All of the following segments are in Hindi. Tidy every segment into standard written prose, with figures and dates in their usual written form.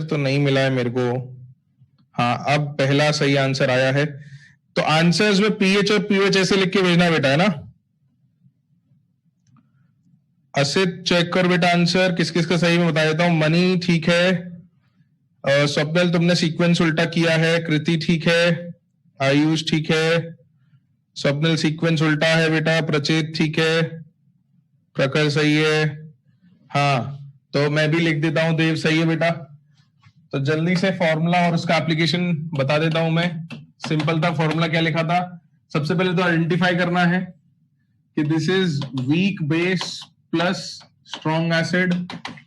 तो नहीं मिला है मेरे को। हाँ, अब पहला सही आंसर आया है। तो आंसर्स में पीएच और पीओएच ऐसे लिख के भेजना बेटा, है ना। असित चेक कर बेटा आंसर किस किस का सही, मैं बता देता हूं। मनी ठीक है, स्वप्निल तुमने सीक्वेंस उल्टा किया है, कृति ठीक है, आयुष ठीक है, स्वप्निल सीक्वेंस उल्टा है बेटा, प्रचेत ठीक है, प्रखर सही है। हाँ, तो मैं भी लिख देता हूं, देव सही है बेटा। तो जल्दी से फॉर्मूला और उसका एप्लीकेशन बता देता हूं मैं। सिंपल था, फॉर्मूला क्या लिखा था, सबसे पहले तो आइडेंटिफाई करना है कि this is weak base plus strong acid,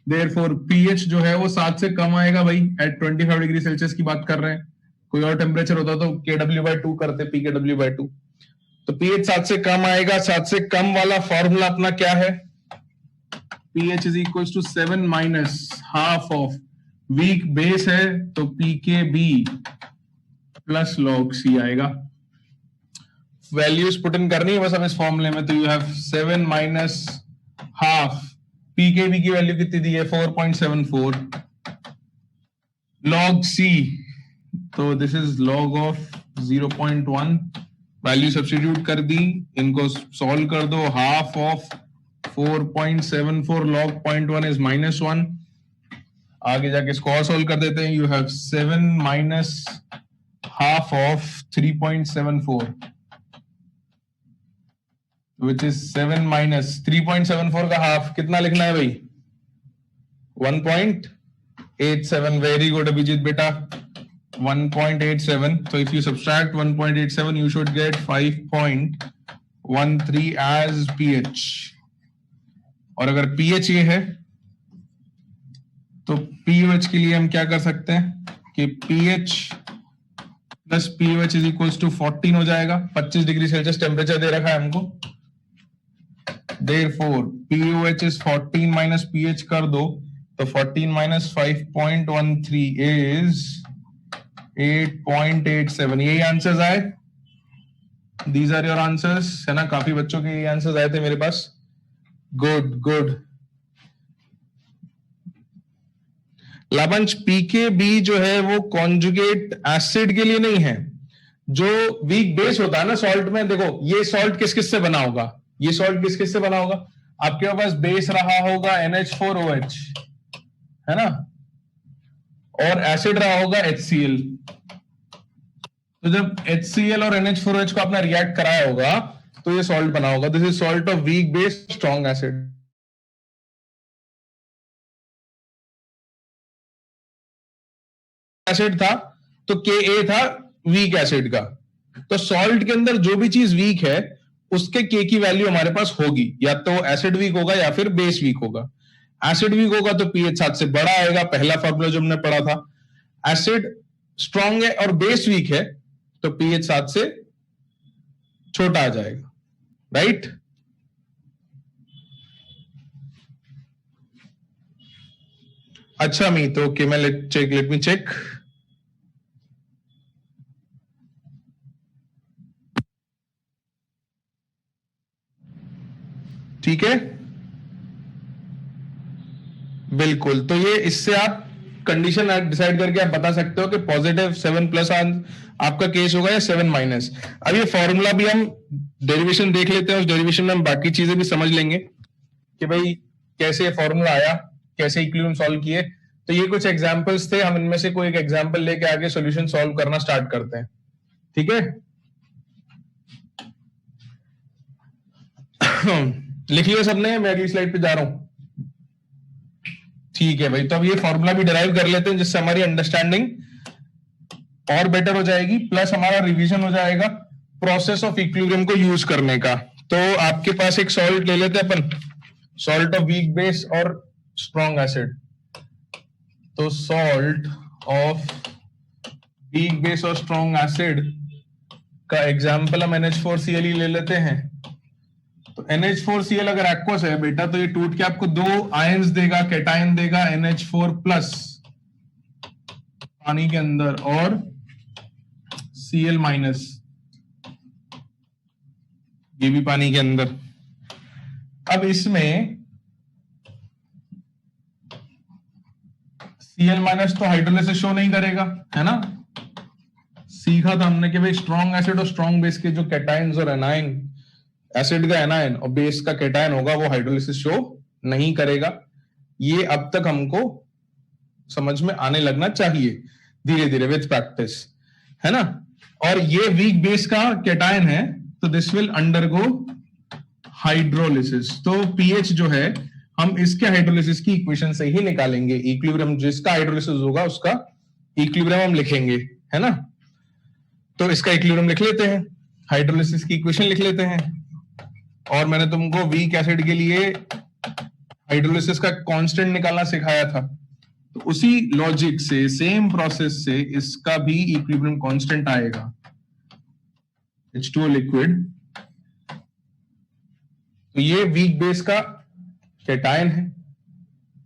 therefore pH जो है वो 7 से कम आएगा भाई, एट 25 डिग्री सेल्सियस की बात कर रहे हैं। कोई और टेम्परेचर होता तो KW/2 करते, PKW/2। तो पीएच 7 से कम आएगा। 7 से कम वाला फॉर्मूला अपना क्या है, pH is equals to 7 minus half of weak base है तो PKB प्लस log C आएगा। वैल्यूज पुट इन करनी है बस अब इस फॉर्मूले में। तो you have 7 minus half, PKB की वैल्यू कितनी दी है 4.74, log C तो this is log of 0.1, value substitute कर दी, इनको सॉल्व कर दो। Half of 4.74 log 0.1 is -1। आगे जाके इसको और सोल्व कर देते हैं। You have 7 minus half of 3.74 which is 7 minus 3.74 का हाफ कितना लिखना है भाई, 1.87। वेरी गुड अभिजीत बेटा, 1.87। so if you subtract 1.87 you should get 5.13 as pH। और अगर pH ये है तो pOH के लिए हम क्या कर सकते हैं कि pH plus pOH is equals to 14 हो जाएगा। 25 डिग्री सेल्सियस टेम्परेचर दे रखा है हमको, therefore pOH is 14 minus pH कर दो तो 14 माइनस 5.13 is 8.87। यही आंसर्स आए, दीज आर योर आंसर्स, है ना। काफी बच्चों के ये आंसर्स आए थे मेरे पास। Good good. लाबंश, पीकेबी जो है वो कॉन्जुगेट एसिड के लिए नहीं है। जो वीक बेस होता है ना सॉल्ट में, देखो ये सॉल्ट किस किस से बना होगा, ये सॉल्ट किस किस से बना होगा, आपके पास बेस रहा होगा NH4OH, है ना, और एसिड रहा होगा HCl। तो जब HCl और NH4OH को आपने रिएक्ट कराया होगा तो ये सॉल्ट बना होगा। This is salt of weak base strong acid. Acid था तो Ka था वीक एसिड का। तो सॉल्ट के अंदर जो भी चीज वीक है उसके K की वैल्यू हमारे पास होगी, या तो एसिड वीक होगा या फिर बेस वीक होगा। एसिड वीक होगा तो pH 7 से बड़ा आएगा, पहला फॉर्मूला जो हमने पढ़ा था। एसिड स्ट्रॉन्ग है और बेस वीक है तो pH 7 से छोटा आ जाएगा, राइट। अच्छा मीत, ओके, मैं लेट मी चेक। ठीक है, बिल्कुल। तो ये इससे आप कंडीशन डिसाइड करके आप बता सकते हो कि पॉजिटिव 7+ आपका केस होगा या 7-। अब ये फॉर्मूला भी हम डेरिवेशन देख लेते हैं, उस डेरिवेशन में हम बाकी चीजें भी समझ लेंगे कि भाई कैसे ये फॉर्मूला आया, कैसे इक्विलिब्रियम सॉल्व किए। तो ये कुछ एग्जांपल्स थे, हम इनमें से कोई एक एग्जांपल लेके आगे सॉल्यूशन सॉल्व करना स्टार्ट करते हैं, ठीक है। लिख लिया सबने, मैं अगली स्लाइड पे जा रहा हूं। ठीक है भाई, तो अब ये फॉर्मूला भी डिराइव कर लेते हैं जिससे हमारी अंडरस्टैंडिंग और बेटर हो जाएगी, प्लस हमारा रिवीजन हो जाएगा प्रोसेस ऑफ इक्विलिब्रियम को यूज करने का। तो आपके पास एक सॉल्ट ले लेते हैं अपन, सॉल्ट ऑफ वीक बेस और स्ट्रॉन्ग एसिड। तो सॉल्ट ऑफ वीक बेस और स्ट्रॉन्ग एसिड का एग्जांपल हम NH4Cl ही ले लेते हैं। तो NH4Cl अगर एक्वस है बेटा तो ये टूट के आपको 2 आयंस देगा, कैटायन देगा, NH4+ पानी के अंदर और Cl- ये भी पानी के अंदर। अब इसमें Cl- तो हाइड्रोलिसिस शो नहीं करेगा, है ना। सीखा था हमने कि भाई स्ट्रॉन्ग एसिड और स्ट्रॉन्ग बेस के जो कैटायंस और एनायन, एसिड का एनायन और बेस का कैटायन होगा वो हाइड्रोलिसिस शो नहीं करेगा। ये अब तक हमको समझ में आने लगना चाहिए धीरे धीरे विथ प्रैक्टिस, है ना। और ये वीक बेस का कैटायन है तो दिस विल अंडरगो हाइड्रोलिसिस। तो पीएच जो है हम इसके हाइड्रोलिसिस की इक्वेशन से ही निकालेंगे। इक्विलिब्रियम जिसका हाइड्रोलिसिस होगा उसका इक्विलिब्रियम हम लिखेंगे, है ना। तो इसका इक्विलिब्रियम लिख लेते हैं, हाइड्रोलिसिस की इक्वेशन लिख लेते हैं। और मैंने तुमको वीक एसिड के लिए हाइड्रोलिसिस का कांस्टेंट निकालना सिखाया था, तो उसी लॉजिक से सेम प्रोसेस से इसका भी इक्विलिब्रियम कांस्टेंट आएगा। H2O लिक्विड, तो ये वीक बेस का कैटायन है,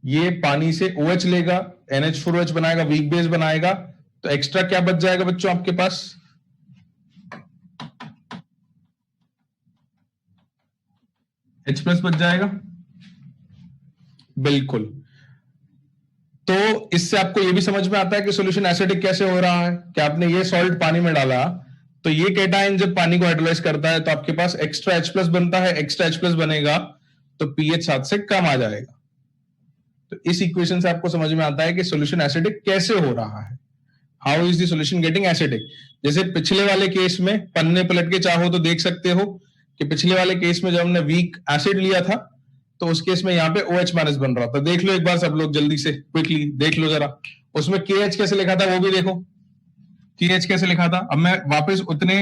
ये पानी से OH लेगा, NH4OH बनाएगा, वीक बेस बनाएगा। तो एक्स्ट्रा क्या बच जाएगा बच्चों आपके पास? H+ बच जाएगा, बिल्कुल। तो इससे आपको ये भी समझ में आता है कि सॉल्यूशन एसिडिक कैसे हो रहा है कि आपने ये सॉल्ट पानी में डाला तो ये कैटायन जब पानी को हाइड्रोलाइज करता है तो आपके पास एक्स्ट्रा H+ बनता है, एक्स्ट्रा H+ बनेगा तो pH 7 से कम आ जाएगा। तो इस इक्वेशन से आपको समझ में आता है कि सॉल्यूशन एसिडिक कैसे हो रहा है। How is the solution getting acidic. जैसे पिछले वाले केस में पन्ने पलट के चाहो तो देख सकते हो कि पिछले वाले केस में जब हमने वीक एसिड लिया था तो उस केस में यहाँ पे OH- बन रहा था। देख लो एक बार सब लोग जल्दी से क्विकली देख लो जरा, उसमें KH कैसे लिखा था वो भी देखो। KH कैसे लिखा था? अब मैं वापस उतने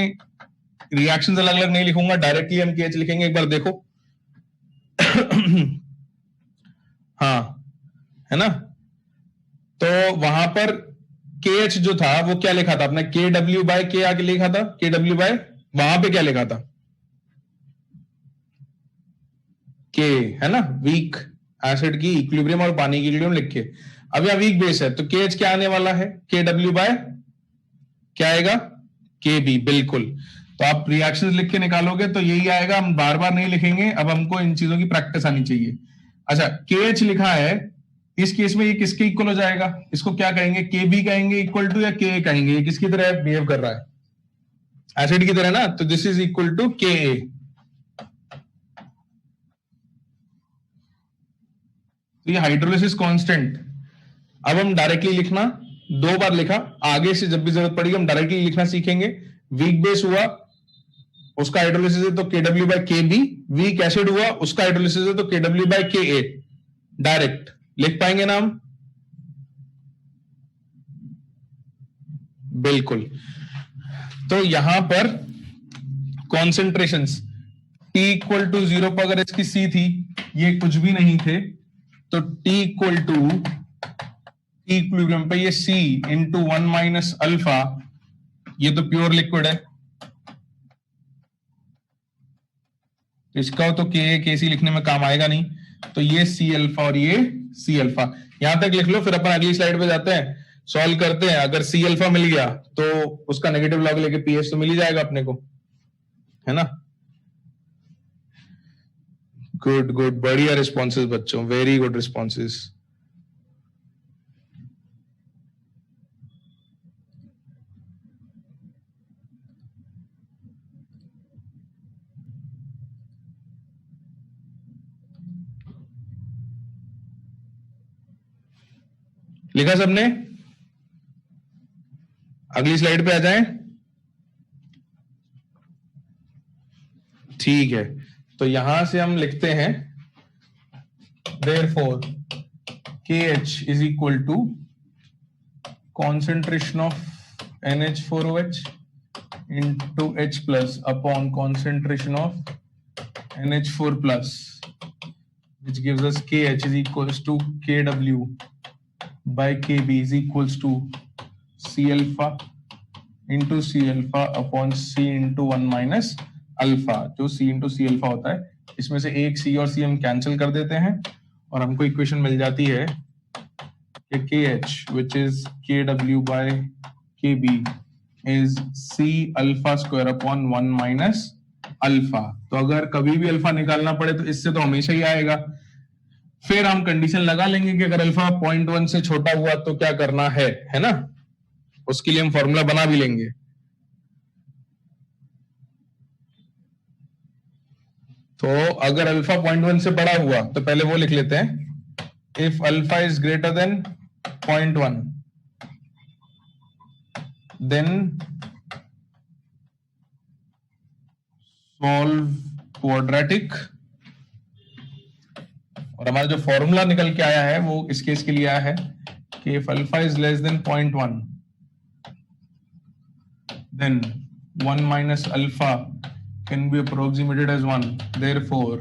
रिएक्शंस अलग अलग नहीं लिखूंगा, डायरेक्टली हम KH लिखेंगे, एक बार देखो। हाँ, है ना। तो वहां पर KH जो था वो क्या लिखा था अपने, KW/K आके लिखा था, KW बाय, वहां पे क्या लिखा था? K, है ना। वीक एसिड की इक्विलिब्रियम और पानी की इक्विलिब्रियम लिख के, अब यहाँ वीक बेस है तो KH क्या आने वाला है? KW बाय क्या आएगा? KB, बिल्कुल। तो आप रिएक्शंस लिख के निकालोगे तो यही आएगा, हम बार बार नहीं लिखेंगे, अब हमको इन चीजों की प्रैक्टिस आनी चाहिए। अच्छा, KH लिखा है, इस केस में ये किसके इक्वल हो जाएगा? इसको क्या कहेंगे? KB कहेंगे इक्वल टू, या Ka कहेंगे? ये किसकी तरह बिहेव कर रहा है? एसिड की तरह ना, तो this is equal to Ka। तो ये हाइड्रोलिसिस कांस्टेंट अब हम डायरेक्टली लिखना, दो बार लिखा, आगे से जब भी जरूरत पड़ेगी हम डायरेक्टली लिखना सीखेंगे। वीक बेस हुआ उसका हाइड्रोलिसिस है तो KW/KB, वीक एसिड हुआ उसका हाइड्रोलिसिस है तो KW/Ka। डायरेक्ट लिख पाएंगे ना हम? बिल्कुल। तो यहां पर कॉन्सेंट्रेशंस T इक्वल टू 0 पर अगर इसकी C थी, ये कुछ भी नहीं थे, तो T इक्वल टू इक्विलिब्रियम पे ये C इंटू 1 माइनस अल्फा, ये तो प्योर लिक्विड है, इसका तो KC लिखने में काम आएगा नहीं, तो ये C अल्फा और ये C अल्फा। यहां तक लिख लो, फिर अपन अगली स्लाइड पे जाते हैं, सॉल्व करते हैं। अगर C अल्फा मिल गया तो उसका नेगेटिव लॉग लेके pH तो मिल ही जाएगा अपने को, है ना। गुड गुड, बढ़िया रिस्पॉन्सेज बच्चों, वेरी गुड रिस्पॉन्सेज। लिखा सबने? अगली स्लाइड पे आ जाएं। ठीक है, तो यहां से हम लिखते हैं therefore KH is equal to concentration of NH4OH into H plus upon concentration of NH4 plus, which gives us KH is equals to KW by KB is equals to C alpha into C alpha upon C into 1 minus alpha. जो C into C alpha होता है, इसमें से एक C और C हम कैंसिल कर देते हैं और हमको इक्वेशन मिल जाती है कि KH which is KW by KB is C alpha square upon 1 minus alpha. तो अगर कभी भी अल्फा निकालना पड़े तो इससे तो हमेशा ही आएगा, फिर हम कंडीशन लगा लेंगे कि अगर अल्फा 0.1 से छोटा हुआ तो क्या करना है ना। उसके लिए हम फॉर्मूला बना भी लेंगे। तो अगर अल्फा 0.1 से बड़ा हुआ तो पहले वो लिख लेते हैं। If alpha is greater than 0.1 then solve quadratic. और हमारा जो फॉर्मूला निकल के आया है वो इस केस के लिए आया है कि if alpha is less than 0.1 then 1 minus alpha can be approximated as 1. Therefore,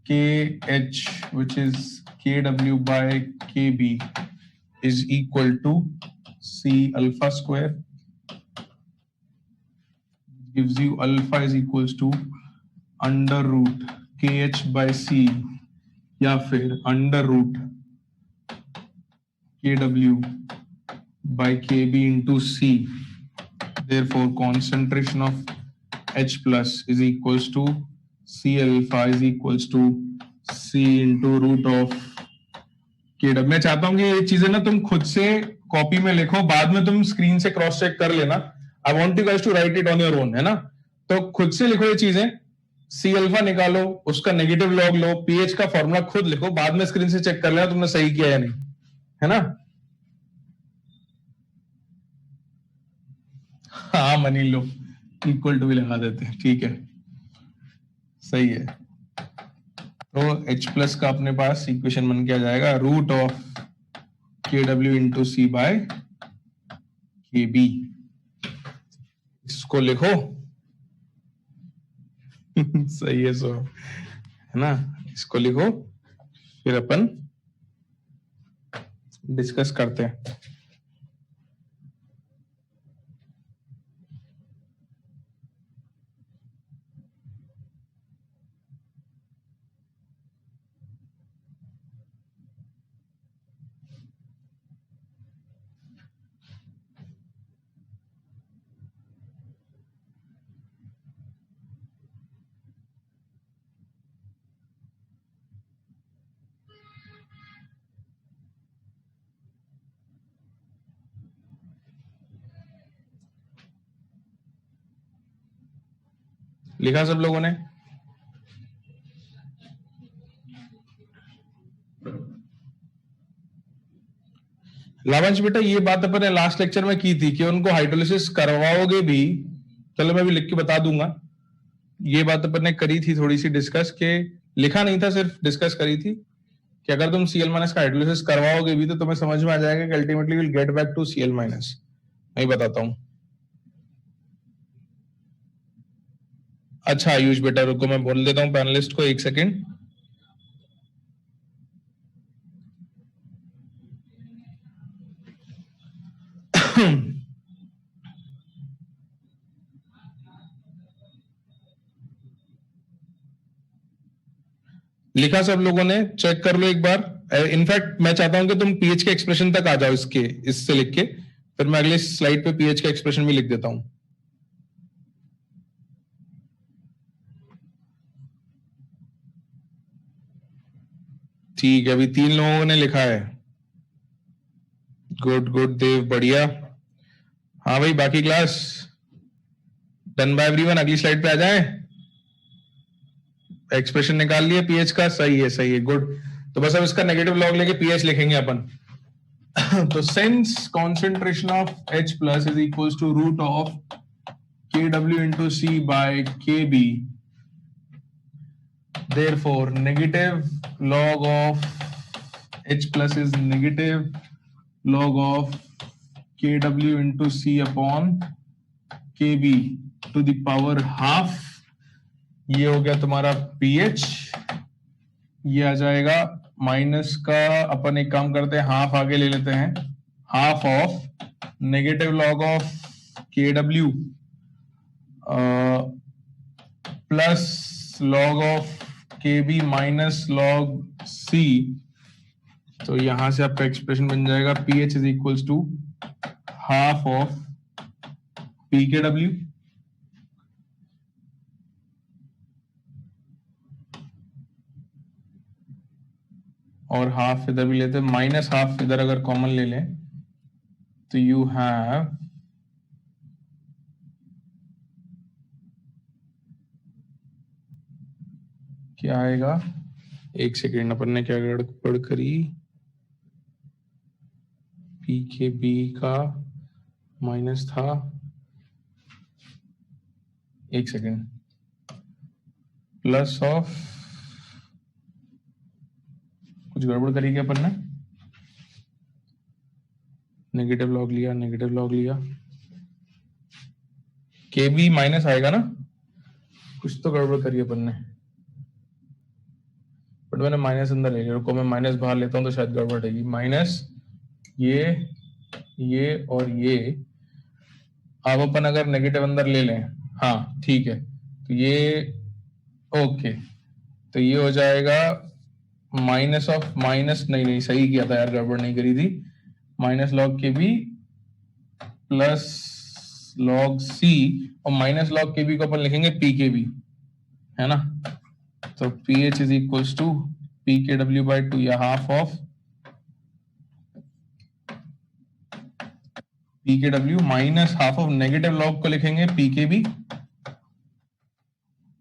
KH, which is KW by KB, is equal to C alpha square. Gives you alpha is equals to under root KH by C या फिर under root KW by KB into C. Therefore, concentration of H plus is equals to C alpha is equals to C into root of KW. मैं चाहता हूं कि ये चीजें ना तुम खुद से कॉपी में लिखो, बाद में तुम स्क्रीन से क्रॉस चेक कर लेना। I want you guys to write it on your own, है ना। तो खुद से लिखो ये चीजें, C अल्फा निकालो, उसका नेगेटिव लॉग लो, पीएच का फॉर्मूला खुद लिखो, बाद में स्क्रीन से चेक कर लेना तुमने सही किया या नहीं, है ना। हाँ मनी लो, इक्वल टू भी लगा देते हैं, ठीक है, सही है। तो H प्लस का अपने पास इक्वेशन बन के आ जाएगा root of KW into C by KB। इसको लिखो सही है सो, है ना। इसको लिखो, फिर अपन डिस्कस करते हैं। लिखा सब लोगों ने? लावंश बेटा, ये बात अपन ने लास्ट लेक्चर में की थी कि उनको हाइड्रोलिसिस करवाओगे भी, चलो मैं भी लिख के बता दूंगा। ये बात अपन ने करी थी थोड़ी सी डिस्कस, के लिखा नहीं था, सिर्फ डिस्कस करी थी कि अगर तुम Cl- का हाइड्रोलिसिस करवाओगे भी तो तुम्हें समझ में आ जाएगा कि ultimately will get back to Cl-। मैं बताता हूं। अच्छा आयुष बेटा रुको, मैं बोल देता हूं पैनलिस्ट को, एक सेकेंड। लिखा सब लोगों ने? चेक कर लो एक बार। इनफैक्ट मैं चाहता हूं कि तुम पीएच के एक्सप्रेशन तक आ जाओ, इसके इससे लिख के, फिर मैं अगली स्लाइड पे पीएच का एक्सप्रेशन भी लिख देता हूं। ठीक है, अभी 3 लोगों ने लिखा है। गुड गुड देव, बढ़िया। हाँ भाई, बाकी क्लास डन बाय एवरीवन, अगली स्लाइड पे आ जाए। एक्सप्रेशन निकाल लिए पीएच का, सही है सही है, गुड। तो बस अब इसका नेगेटिव लॉग लेके पीएच लिखेंगे अपन। तो since concentration of H plus is equals to root of KW into C by KB, therefore negative log of H plus is negative log of KW into C upon KB to the power half। ये हो गया तुम्हारा pH, ये आ जाएगा माइनस का, अपन एक काम करते हैं हाफ आगे ले लेते हैं, half of negative log of KW plus log of KB minus log C। तो यहां से आपका एक्सप्रेशन बन जाएगा pH is equals to half of PKW और हाफ इधर भी लेते हैं, माइनस हाफ इधर अगर कॉमन ले लें तो यू हैव क्या आएगा, एक सेकेंड, अपन ने क्या गड़बड़ करी, पी के बी का माइनस था, एक सेकेंड, प्लस ऑफ, कुछ गड़बड़ करी क्या अपन ने, नेगेटिव लॉग लिया, नेगेटिव लॉग लिया, के बी माइनस आएगा ना, कुछ तो गड़बड़ करी अपन ने, बट मैंने माइनस अंदर ले लिया, रुको मैं माइनस बाहर लेता हूं तो शायद गड़बड़ रहेगी, माइनस ये और ये, अब अपन अगर नेगेटिव अंदर ले लें, हाँ ठीक है, तो ये ओके, तो ये हो जाएगा माइनस ऑफ माइनस, नहीं सही किया था यार, गड़बड़ नहीं करी थी, माइनस लॉग के बी प्लस लॉग सी, और माइनस लॉग के बी को अपन लिखेंगे पी के बी, है ना, तो P H is equals to P K W by 2 या half of P K W minus half of negative log को लिखेंगे पी के बी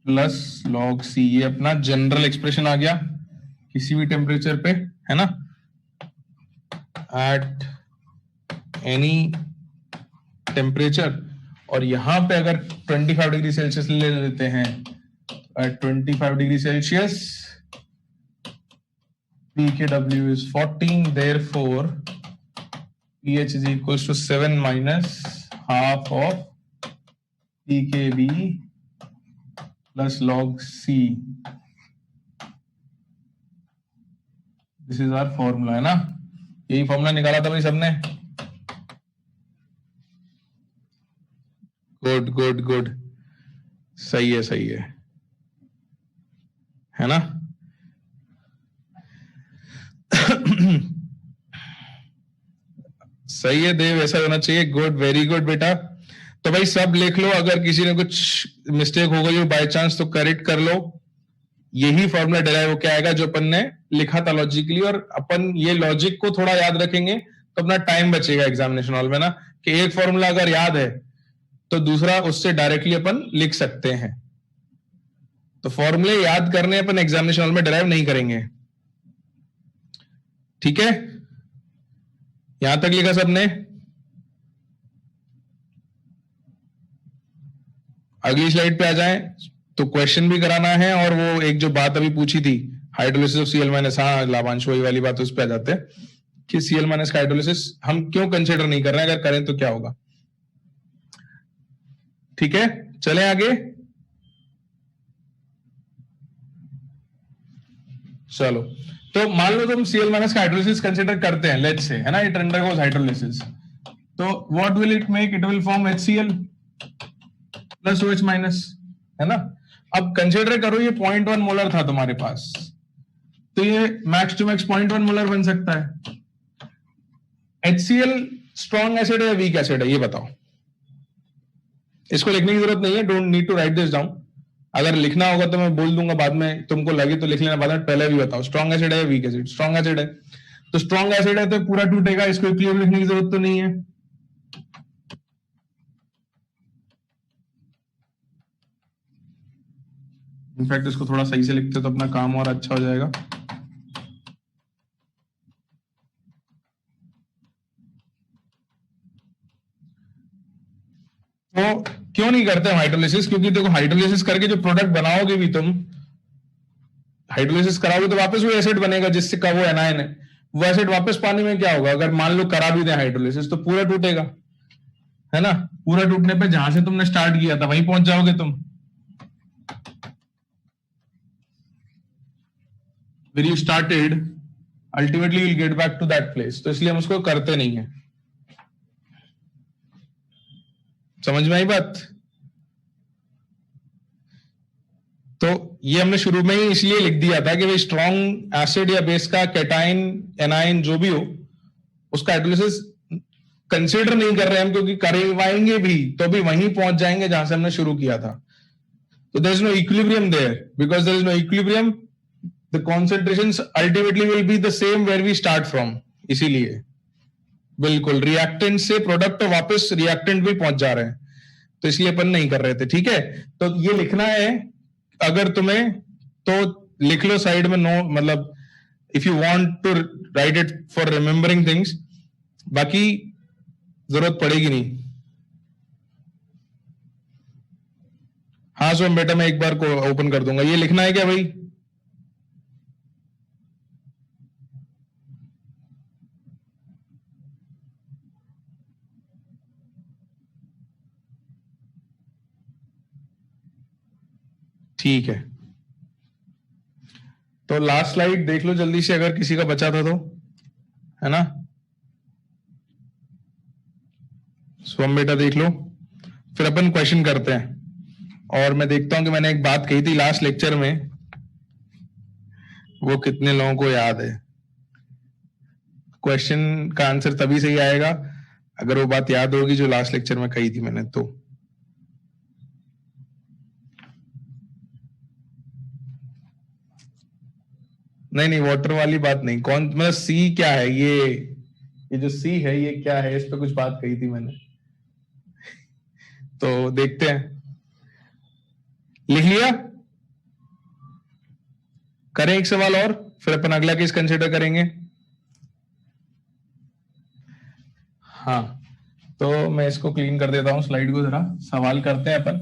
प्लस लॉग सी, ये अपना जनरल एक्सप्रेशन आ गया किसी भी टेम्परेचर पे, है ना, एट एनी टेम्परेचर, और यहां पे अगर 25 डिग्री सेल्सियस ले लेते हैं, eight 25 degree Celsius P K W is 14, therefore pH is equals to 7 minus half of pKb plus log C. This is our formula, है ना, यही फॉर्मूला निकाला था भाई सबने, गुड गुड गुड, सही है ना सही है देव, ऐसा होना चाहिए, गुड, वेरी गुड बेटा। तो भाई सब लिख लो, अगर किसी ने कुछ मिस्टेक हो गई हो बाय चांस तो करेक्ट कर लो। यही फॉर्मूला डिराइव होकर आएगा जो अपन ने लिखा था लॉजिकली, और अपन ये लॉजिक को थोड़ा याद रखेंगे तो अपना टाइम बचेगा एग्जामिनेशन हॉल में ना, कि एक फॉर्मूला अगर याद है तो दूसरा उससे डायरेक्टली अपन लिख सकते हैं। तो फॉर्मूले याद करने अपन एग्जामिनेशन हॉल में डिराइव नहीं करेंगे, ठीक है, यहां तक लिखा सबने। अगली स्लाइड पे आ जाएं, तो क्वेश्चन भी कराना है, और वो एक जो बात अभी पूछी थी हाइड्रोलिसिस ऑफ सीएल माइनस, हाँ लाभांश वही वाली बात, उस पे आ जाते हैं कि सीएल माइनस का हाइड्रोलिसिस हम क्यों कंसिडर नहीं कर रहे हैं, अगर करें तो क्या होगा। ठीक है, चलें आगे। चलो, तो मान लो तुम सीएल माइनस का हाइड्रोलिसिस कंसिडर करते हैं, लेट्स से, है ना, इट अंडरगोज हाइड्रोलिसिस, तो what will it make, it will form HCl plus OH minus, है ना। अब कंसिडर करो ये 0.1 मोलर था तुम्हारे पास, तो ये मैक्स टू मैक्स 0.1 मोलर बन सकता है। HCl स्ट्रॉन्ग एसिड है या वीक एसिड है, ये बताओ। इसको लिखने की जरूरत नहीं है, don't need to write this down, अगर लिखना होगा तो मैं बोल दूंगा बाद में, तुमको लगे तो लिख लेना बाद में, पहले भी बताओ स्ट्रॉन्ग एसिड है या वीक एसिड। स्ट्रॉन्ग एसिड है, तो स्ट्रॉन्ग एसिड है तो पूरा टूटेगा, इसको क्लियर लिखने की जरूरत तो नहीं है। इनफैक्ट इसको थोड़ा सही से लिखते तो अपना काम और अच्छा हो जाएगा। तो क्यों नहीं करते हम हाइड्रोलिसिस, क्योंकि देखो हाइड्रोलिसिस करके जो प्रोडक्ट बनाओगे भी तुम, हाइड्रोलिसिस कराओगे तो वापस वो एसिड बनेगा जिससे का वो एनायन है, वो एसिड वापस पानी में क्या होगा, अगर मान लो करा भी दे हाइड्रोलिसिस तो पूरा टूटेगा, है ना। पूरा टूटने पे जहां से तुमने स्टार्ट किया था वहीं पहुंच जाओगे तुम, where you started ultimately you'll get back to that place, तो इसलिए हम उसको करते नहीं है। समझ में आई बात। तो ये हमने शुरू में ही इसलिए लिख दिया था कि भाई स्ट्रॉन्ग एसिड या बेस का कैटाइन एनाइन जो भी हो उसका हाइड्रोलिसिस कंसीडर नहीं कर रहे हम, क्योंकि करवाएंगे भी तो भी वहीं पहुंच जाएंगे जहां से हमने शुरू किया था। तो there is no equilibrium there, because there is no equilibrium the concentrations ultimately will be the same where we start from, इसीलिए बिल्कुल रिएक्टेंट से प्रोडक्ट वापस रिएक्टेंट में पहुंच जा रहे हैं, तो इसलिए अपन नहीं कर रहे थे। ठीक है, तो ये लिखना है अगर तुम्हें, तो लिख लो साइड में, नो मतलब if you want to write it for remembering things, बाकी जरूरत पड़ेगी नहीं। हाँ सोम बेटा, मैं एक बार को ओपन कर दूंगा। ये लिखना है क्या भाई? ठीक है, तो लास्ट स्लाइड देख लो जल्दी से, अगर किसी का बचा था तो, है ना? स्वम बेटा देख लो, फिर अपन क्वेश्चन करते हैं। और मैं देखता हूं कि मैंने एक बात कही थी लास्ट लेक्चर में, वो कितने लोगों को याद है। क्वेश्चन का आंसर तभी सही आएगा अगर वो बात याद होगी जो लास्ट लेक्चर में कही थी मैंने। तो नहीं, वाटर वाली बात नहीं। कौन मतलब सी क्या है? ये जो सी है ये क्या है? इस पे कुछ बात कही थी मैंने। तो देखते हैं, लिख लिया? करें एक सवाल और, फिर अपन अगला केस कंसिडर करेंगे। हाँ, तो मैं इसको क्लीन कर देता हूं स्लाइड को जरा। सवाल करते हैं अपन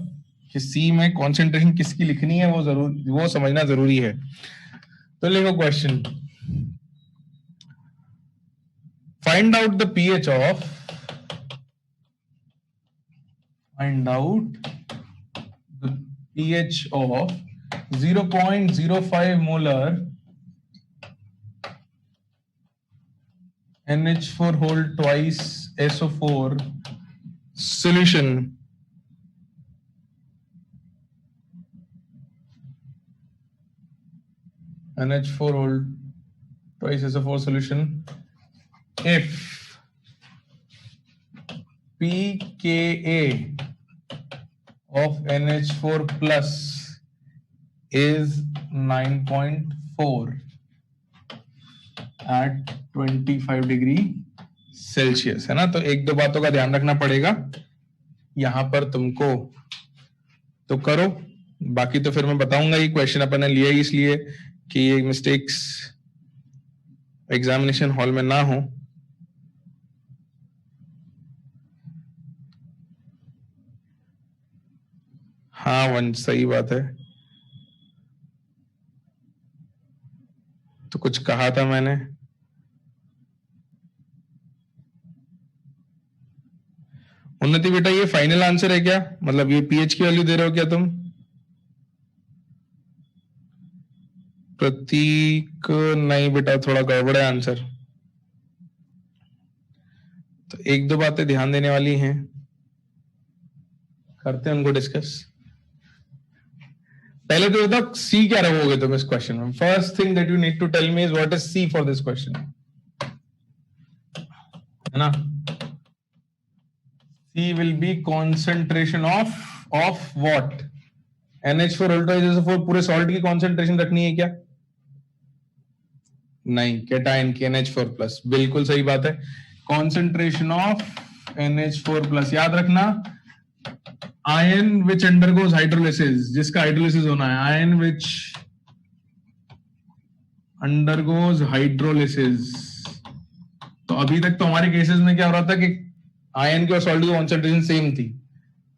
कि सी में कॉन्सेंट्रेशन किसकी लिखनी है, वो समझना जरूरी है। तो लिखो question, find out the pH of, find out the pH of 0.05 molar NH4 whole twice SO4 solution NH4 whole twice SO4 solution if pKa of NH4 plus is 9.4 at 25 degree Celsius, है ना? तो एक दो बातों का ध्यान रखना पड़ेगा यहां पर तुमको, तो करो, बाकी तो फिर मैं बताऊंगा। ये क्वेश्चन अपन ने लिया ही इसलिए कि ये मिस्टेक्स एग्जामिनेशन हॉल में ना हो। हाँ वन, सही बात है। तो कुछ कहा था मैंने, उन्नति बेटा ये फाइनल आंसर है क्या? मतलब ये पीएच की वैल्यू दे रहे हो क्या तुम? प्रतीक नहीं बेटा, थोड़ा गड़बड़ है आंसर। तो एक दो बातें ध्यान देने वाली हैं, करते हैं उनको डिस्कस। पहले तो बताओ सी क्या रखोगे तुम इस क्वेश्चन में? First thing that you need to tell me is what is C for this question, है ना? C will be concentration of what? NH4 4 पूरे सॉल्ट की कॉन्सेंट्रेशन रखनी है क्या? नहीं, केटायन की NH4 प्लस, बिल्कुल सही बात है। कॉन्सेंट्रेशन ऑफ NH4 प्लस, याद रखना आयन विच अंडरगोज हाइड्रोलिसिस, जिसका हाइड्रोलिसिस होना है, आयन विच अंडरगोज हाइड्रोलिसिस। तो अभी तक तो हमारे केसेस में क्या हो रहा था कि आयन की और सॉल्ट की कॉन्सेंट्रेशन सेम थी,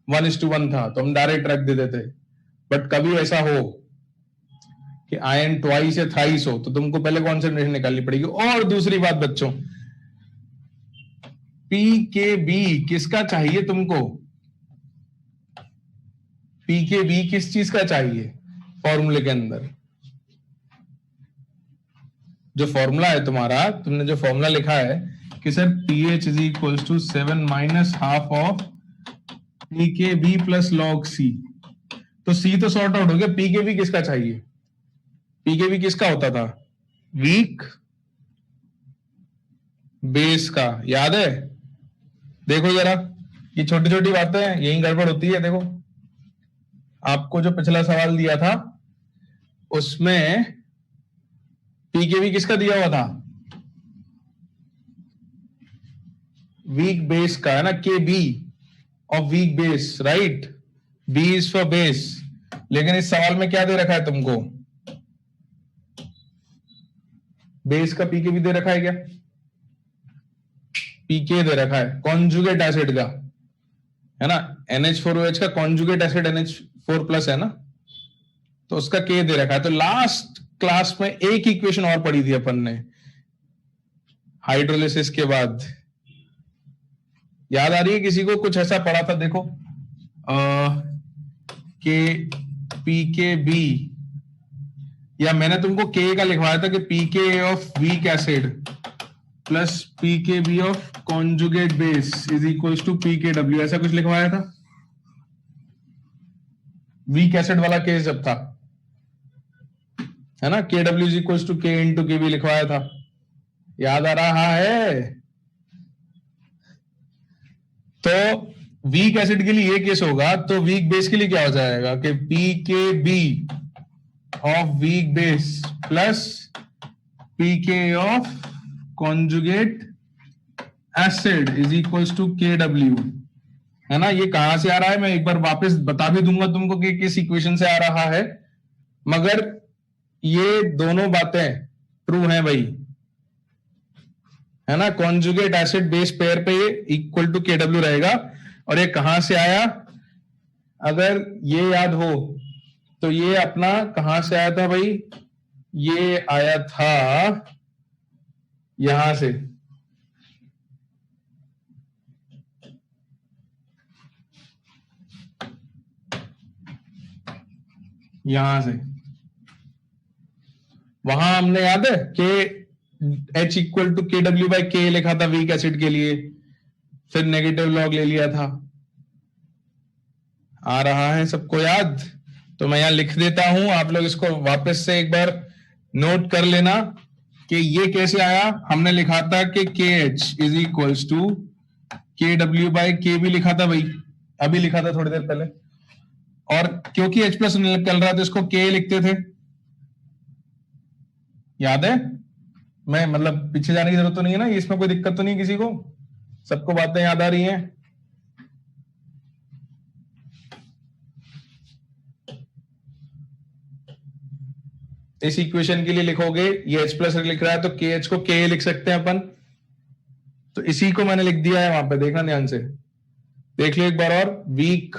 1:1 था, तो हम डायरेक्ट रख देते थे। बट कभी ऐसा हो कि आयन ट्वाइस या थ्राइस हो, तो तुमको पहले कॉन्सेंट्रेशन निकालनी पड़ेगी। और दूसरी बात बच्चों, पीकेबी किसका चाहिए तुमको? पीकेबी किस चीज का चाहिए फॉर्मूले के अंदर? जो फॉर्मूला है तुम्हारा, तुमने जो फॉर्मूला लिखा है कि sir pH is equal to 7 minus half of pKb plus log C, तो सी तो सॉर्ट आउट हो गया। पीकेबी किसका चाहिए? पीकेबी किसका होता था? वीक बेस का, याद है? देखो जरा, ये छोटी छोटी बातें हैं, यही गड़बड़ होती है। देखो आपको जो पिछला सवाल दिया था उसमें पीकेबी किसका दिया हुआ था? वीक बेस का है ना, K B of weak base, right? B is for base. लेकिन इस सवाल में क्या दे रखा है तुमको? बेस का पीकेबी दे रखा है क्या? पीके दे रखा है कॉन्जुगेट एसिड का, है ना? NH4OH का कॉन्जुगेट एसिड NH4 प्लस है ना, तो उसका के दे रखा है। तो लास्ट क्लास में एक इक्वेशन और पढ़ी थी अपन ने हाइड्रोलिसिस के बाद, याद आ रही है किसी को? कुछ ऐसा पढ़ा था, देखो, के पीके बी, या मैंने तुमको के का लिखवाया था कि pK of weak acid plus pK B of conjugate base is equal to pK W, ऐसा कुछ लिखवाया था। वीक एसिड वाला केस जब था, है ना, के डब्ल्यू इज इक्वल टू के इंटू के बी लिखवाया था, याद आ रहा है? तो वीक एसिड के लिए ये केस होगा, तो वीक बेस के लिए क्या हो जाएगा कि pK B of weak base plus pK of conjugate acid is equal to K W, है ना? ये कहां से आ रहा है मैं एक बार वापस बता भी दूंगा तुमको कि किस इक्वेशन से आ रहा है, मगर ये दोनों बातें ट्रू हैं भाई, है ना? कॉन्जुगेट एसिड बेस पेयर पे ये इक्वल टू के डब्ल्यू रहेगा। और ये कहां से आया, अगर ये याद हो तो ये अपना कहां से आया था भाई? ये आया था यहां से, यहां से। वहां हमने याद है कि H equal to K W by के लिखा था वीक एसिड के लिए, फिर नेगेटिव लॉग ले लिया था। आ रहा है सबको याद? तो मैं यहां लिख देता हूं, आप लोग इसको वापस से एक बार नोट कर लेना कि ये कैसे आया। हमने लिखा था कि के H is equals to K W by K भी लिखा था भाई, अभी लिखा था थोड़ी देर पहले, और क्योंकि H प्लस निकल रहा था तो इसको के लिखते थे, याद है? मैं मतलब पीछे जाने की जरूरत तो नहीं है ना, इसमें कोई दिक्कत तो नहीं किसी को? सबको बातें याद आ रही हैं? इस इक्वेशन के लिए लिखोगे, ये H प्लस लिख रहा है तो के एच को के लिख सकते हैं अपन, तो इसी को मैंने लिख दिया है वहां पे, देखना ध्यान से, देख लो एक बार और। वीक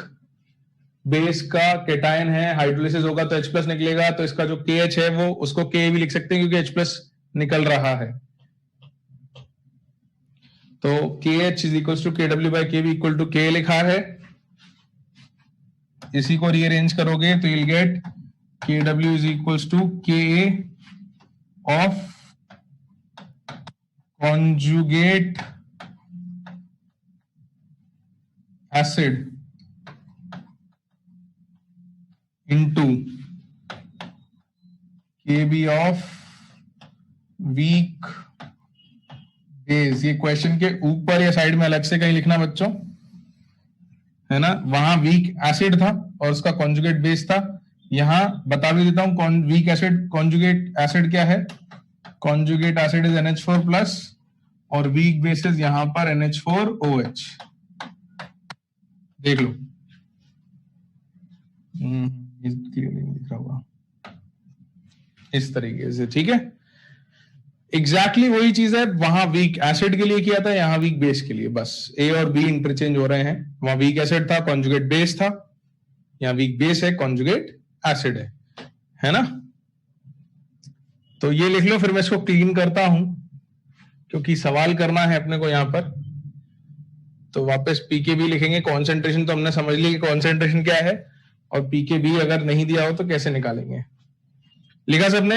बेस का केटायन है, हाइड्रोलिसिस होगा तो H प्लस निकलेगा, तो इसका जो KH है वो उसको K भी लिख सकते हैं क्योंकि H प्लस निकल रहा है। तो KH is equal to KW by K B equal to K लिखा है। इसी को रीअरेंज करोगे तो you'll get KW is equal to KA of conjugate acid into KB of weak base। ये क्वेश्चन के ऊपर या साइड में अलग से कहीं लिखना बच्चों, है ना? वहां वीक एसिड था और उसका कॉन्जुगेट बेस था। यहां बता भी देता हूं वीक एसिड कॉन्जुगेट एसिड क्या है। Conjugate acid is NH4 plus और वीक बेस इज यहां पर NH4OH। देख लो, क्लियरली लिखा हुआ इस तरीके से, ठीक है? एग्जैक्टली वही चीज है, वहां वीक एसिड के लिए किया था, यहां वीक बेस के लिए, बस ए और बी इंटरचेंज हो रहे हैं। वहां वीक एसिड था, कॉन्जुगेट बेस था, यहां वीक बेस है, कॉन्जुगेट एसिड है ना? तो ये लिख लो, फिर मैं इसको क्लीन करता हूं क्योंकि सवाल करना है अपने को यहां पर। तो वापस पीके भी लिखेंगे, कॉन्सेंट्रेशन तो हमने समझ ली कि कॉन्सेंट्रेशन क्या है, और पीके भी अगर नहीं दिया हो तो कैसे निकालेंगे। लिखा सबने?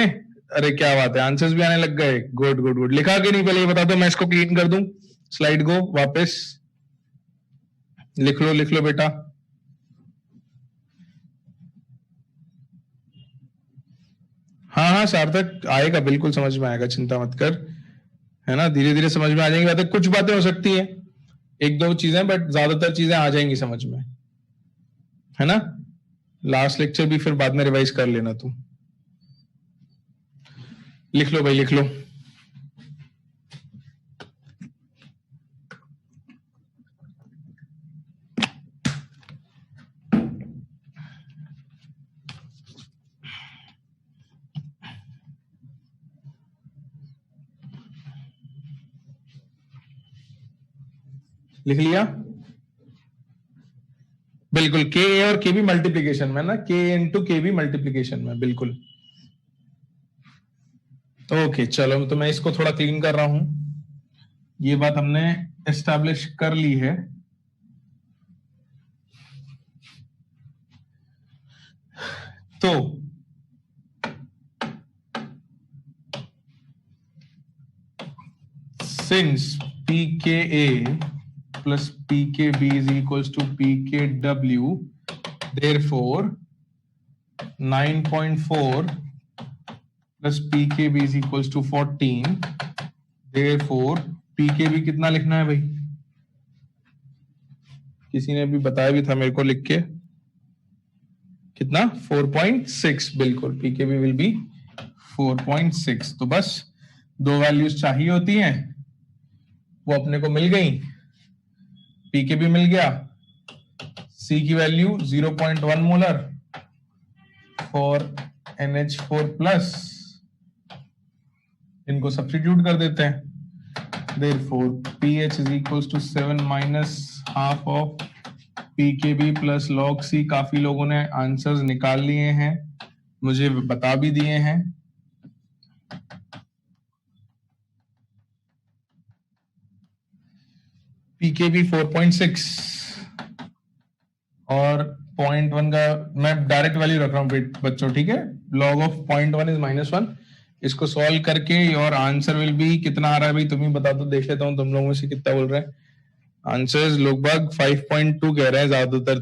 अरे क्या बात है, आंसर्स भी आने लग गए। Good good good. लिखा कि नहीं पहले ये बता दो, मैं इसको क्लीन कर दूं। स्लाइड को वापस लिख लो बेटा। हाँ हाँ सार्थक, आएगा, बिल्कुल समझ में आएगा, चिंता मत कर, है ना? धीरे धीरे समझ में आ जाएंगी बातें, कुछ बातें हो सकती है एक दो चीजें, बट ज्यादातर चीजें आ जाएंगी समझ में, है ना? लास्ट लेक्चर भी फिर बाद में रिवाइज कर लेना तू। लिख लो भाई, लिख लो। लिख लिया? बिल्कुल, के ए और के बी मल्टीप्लीकेशन में ना, के इंटू के बी मल्टीप्लीकेशन में, बिल्कुल। ओके चलो, तो मैं इसको थोड़ा क्लीन कर रहा हूं। ये बात हमने एस्टैब्लिश कर ली है। तो since pKa plus pKb is equals to pKw, therefore 9.4 plus pKb is equals to 14, therefore pKb कितना लिखना है भाई? किसी ने भी बताया भी था मेरे को लिख के, कितना? 4.6, बिल्कुल, pKb will be 4.6। तो बस दो वैल्यूज चाहिए होती हैं, वो अपने को मिल गई। pKb मिल गया, C की value 0.1 molar for NH4 plus, इनको सब्स्टिट्यूट कर देते हैं। Therefore pH is equals to 7 minus half of pKb plus log C। काफी लोगों ने आंसर्स निकाल लिए हैं, मुझे बता भी दिए हैं। pKb 4.6 और 0.1 का मैं डायरेक्ट वैल्यू रख रहा हूं बच्चों, ठीक है? log of 0.1 is -1। इसको सॉल्व करके योर आंसर विल बी, कितना आ रहा है भाई तुम ही बता दो, देख लेता हूं तुम लोगों में से कितना बोल रहे हैं। आंसर्स लगभग 5.2 कह रहे हैं ज्यादातर,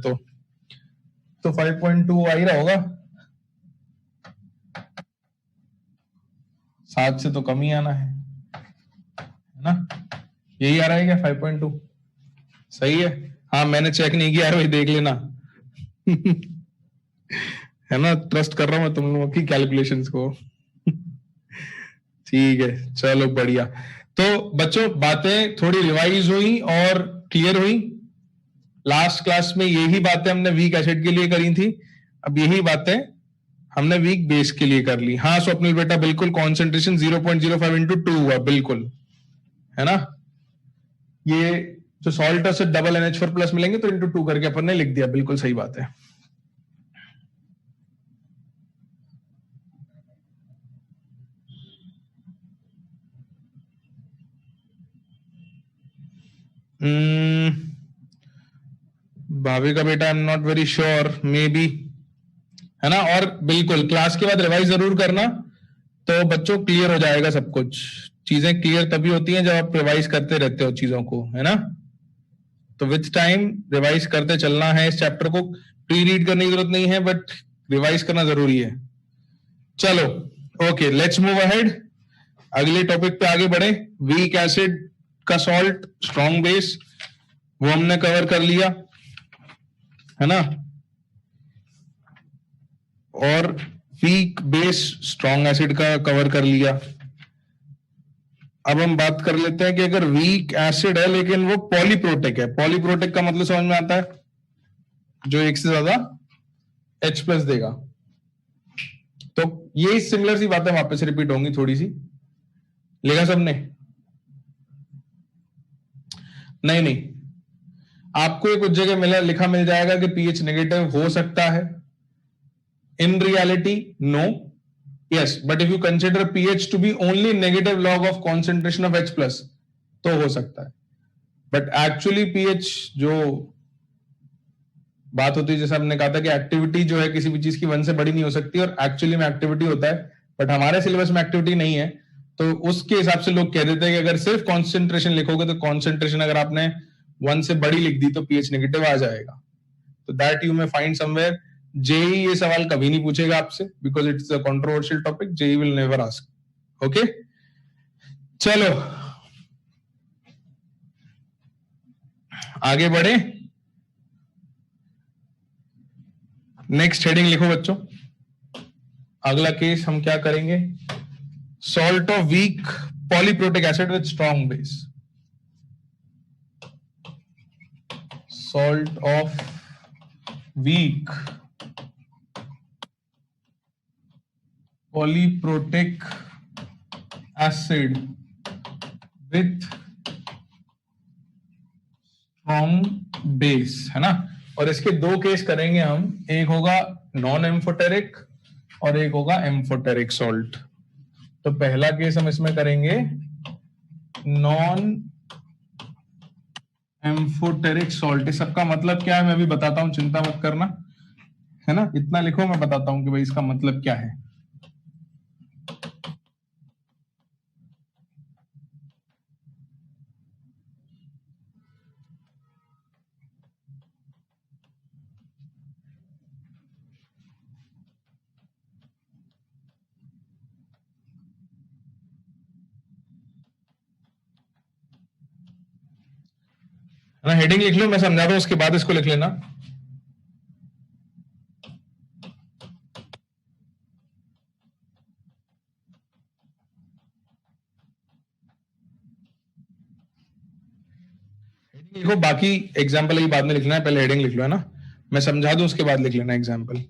तो 5.2 आ ही रहा होगा, 7 से तो कम ही आना है ना? यही आ रहा है क्या 5.2? सही है। हाँ मैंने चेक नहीं किया है भाई, देख लेना है ना, ट्रस्ट कर रहा हूं मैं तुम लोगों की कैलकुलेशंस को ठीक है चलो बढ़िया। तो बच्चों बातें थोड़ी रिवाइज हुई और क्लियर हुई। लास्ट क्लास में यही बातें हमने वीक एसिड के लिए करी थी, अब यही बातें हमने वीक बेस के लिए कर ली। हाँ स्वप्निल बेटा बिल्कुल, कॉन्सेंट्रेशन 0.05 इंटू 2 हुआ, बिल्कुल है ना। ये जो सॉल्ट से डबल NH4 प्लस मिलेंगे तो इंटू 2 करके अपन ने लिख दिया, बिल्कुल सही बात है। भाभी का बेटा I am not very sure, may be, है ना। और बिल्कुल क्लास के बाद रिवाइज जरूर करना, तो बच्चों क्लियर हो जाएगा सब कुछ। चीजें क्लियर तभी होती हैं जब आप रिवाइज करते रहते हो चीजों को, है ना। तो विथ टाइम रिवाइज करते चलना है। इस चैप्टर को प्री रीड करने की जरूरत नहीं है, बट रिवाइज करना जरूरी है। चलो ओके, लेट्स मूव अहेड, अगले टॉपिक पे आगे बढ़े। वीक एसिड का सॉल्ट, स्ट्रॉन्ग बेस, वो हमने कवर कर लिया, है ना। और वीक बेस स्ट्रॉन्ग एसिड का कवर कर लिया। अब हम बात कर लेते हैं कि अगर वीक एसिड है लेकिन वो पॉलीप्रोटिक है। पॉलीप्रोटिक का मतलब समझ में आता है, जो एक से ज्यादा H प्लस देगा। तो ये सिमिलर सी बातें वापस रिपीट होंगी थोड़ी सी, लेगा सबने? नहीं नहीं, आपको एक कुछ जगह मिला लिखा मिल जाएगा कि पीएच नेगेटिव हो सकता है। In reality no, yes, but if you consider pH to be only negative log of concentration of H plus तो हो सकता है। बट एक्चुअली पीएच जो बात होती है, जैसे हमने कहा था कि एक्टिविटी जो है किसी भी चीज की 1 से बड़ी नहीं हो सकती, और एक्चुअली में एक्टिविटी होता है, बट हमारे सिलेबस में एक्टिविटी नहीं है। तो उसके हिसाब से लोग कह देते हैं कि अगर सिर्फ कॉन्सेंट्रेशन लिखोगे तो कॉन्सेंट्रेशन अगर आपने 1 से बड़ी लिख दी तो पीएच नेगेटिव आ जाएगा। तो that you may find somewhere. JEE ये सवाल कभी नहीं पूछेगा आपसे, because it's a controversial topic, JEE will never ask. Okay चलो आगे बढ़े। नेक्स्ट हेडिंग लिखो बच्चों। अगला केस हम क्या करेंगे? salt of weak polyprotic acid with strong base. Salt of weak polyprotic acid with strong base, है ना। और इसके दो केस करेंगे हम, एक होगा नॉन एम्फोटेरिक और एक होगा एम्फोटेरिक सॉल्ट। तो पहला केस हम इसमें करेंगे नॉन एम्फोटेरिक सॉल्ट। इस सबका मतलब क्या है मैं अभी बताता हूं, चिंता मत करना, है ना। इतना लिखो, मैं बताता हूं कि भाई इसका मतलब क्या है। ना हेडिंग लिख लो, मैं समझा दूं, उसके बाद इसको लिख लेना। हेडिंग लिखो, बाकी एग्जाम्पल ही बाद में लिखना है, पहले हेडिंग लिख लो, है ना। मैं समझा दूं उसके बाद लिख लेना एग्जाम्पल।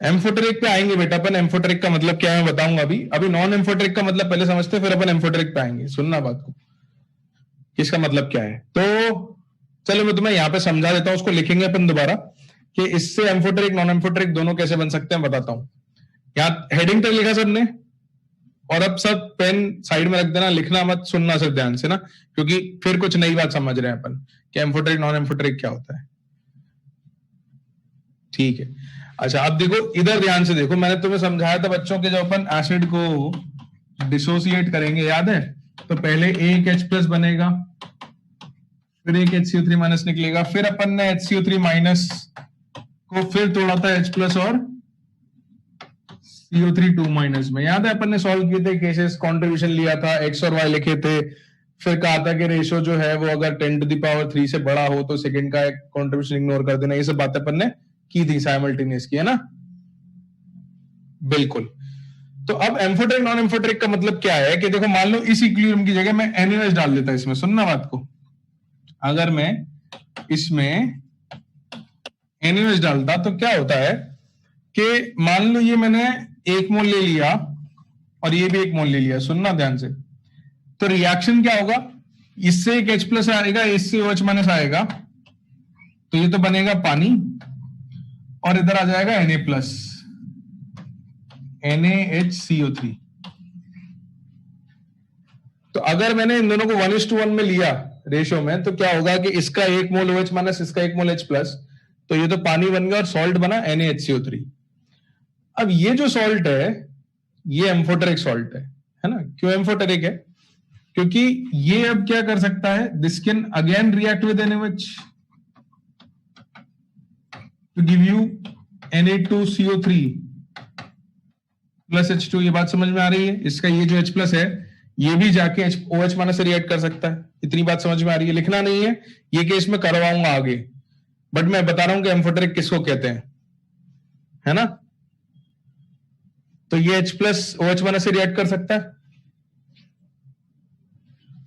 एम्फोटेरिक पे आएंगे बेटा अपन। एम्फोटेरिक का मतलब क्या है मैं बताऊंगा अभी। अभी नॉन एम्फोटेरिक का मतलब पहले समझते, फिर अपन एम्फोटेरिक पे आएंगे। सुनना बात को, इसका मतलब क्या है। तो चलो मैं तुम्हें यहां पे समझा देता हूं, उसको लिखेंगे अपन दोबारा कि इससे एम्फोटेरिक नॉन एम्फोटेरिक दोनों कैसे बन सकते हैं, बताता हूं। यहां हेडिंग तक लिखा सबने, और अब सब पेन साइड में रख देना, लिखना मत, सुनना सिर्फ ध्यान से ना, क्योंकि फिर कुछ नई बात समझ रहे हैं अपन कि एम्फोटेरिक नॉन एम्फोटेरिक क्या होता है। ठीक है, अच्छा अब देखो इधर ध्यान से देखो, मैंने तुम्हें समझाया था बच्चों के, जब अपन एसिड को डिसोसिएट करेंगे, याद है, तो पहले एक H प्लस बनेगा, फिर एक HCO3 माइनस निकलेगा, फिर अपन ने HCO3 माइनस को फिर तोड़ा था H प्लस और CO3 2 माइनस में। याद है अपन ने सॉल्व किए थे केसेस, कंट्रीब्यूशन लिया था, x और y लिखे थे, फिर कहा था कि रेशियो जो है वो अगर 10 टू द पावर 3 से बड़ा हो तो सेकंड का एक कंट्रीब्यूशन इग्नोर कर देना। ये सब बातें अपन ने की थी साइमल्टेनियस की, है ना। बिल्कुल। तो अब एम्फोटेरिक नॉन एम्फोटेरिक का मतलब क्या है कि देखो मान लो इस इक्विलिब्रियम की जगह मैं NaOH डाल देता इसमें। सुनना बात को, अगर मैं इसमें NaOH डालता तो क्या होता है कि मान लो ये मैंने 1 मोल ले लिया और ये भी 1 मोल ले लिया। सुनना ध्यान से, तो रिएक्शन क्या होगा, इससे एक H प्लस आएगा, इससे OH माइनस आएगा, तो ये तो बनेगा पानी, और इधर आ जाएगा Na प्लस, NaHCO3। तो अगर मैंने इन दोनों को 1:1 में लिया रेशियो में, तो क्या होगा कि इसका 1 मोल OH माइनस, इसका 1 मोल H प्लस, तो ये तो पानी बन गया और सॉल्ट बना NaHCO3। अब ये जो सॉल्ट है ये एम्फोटेरिक सॉल्ट है ना। क्यों एम्फोटेरिक है, क्योंकि ये अब क्या कर सकता है, this can again react with NaOH to give you Na2CO3 plus H2। ये बात समझ में आ रही है। इसका ये जो H प्लस है ये भी जाके OH माइनस से रिएक्ट कर सकता है। इतनी बात समझ में आ रही है, लिखना नहीं है, ये केस में करवाऊंगा आगे, बट मैं बता रहा हूं कि एम्फोटेरिक किसको कहते हैं, है ना। तो ये H प्लस OH माइनस से रिएक्ट कर सकता है।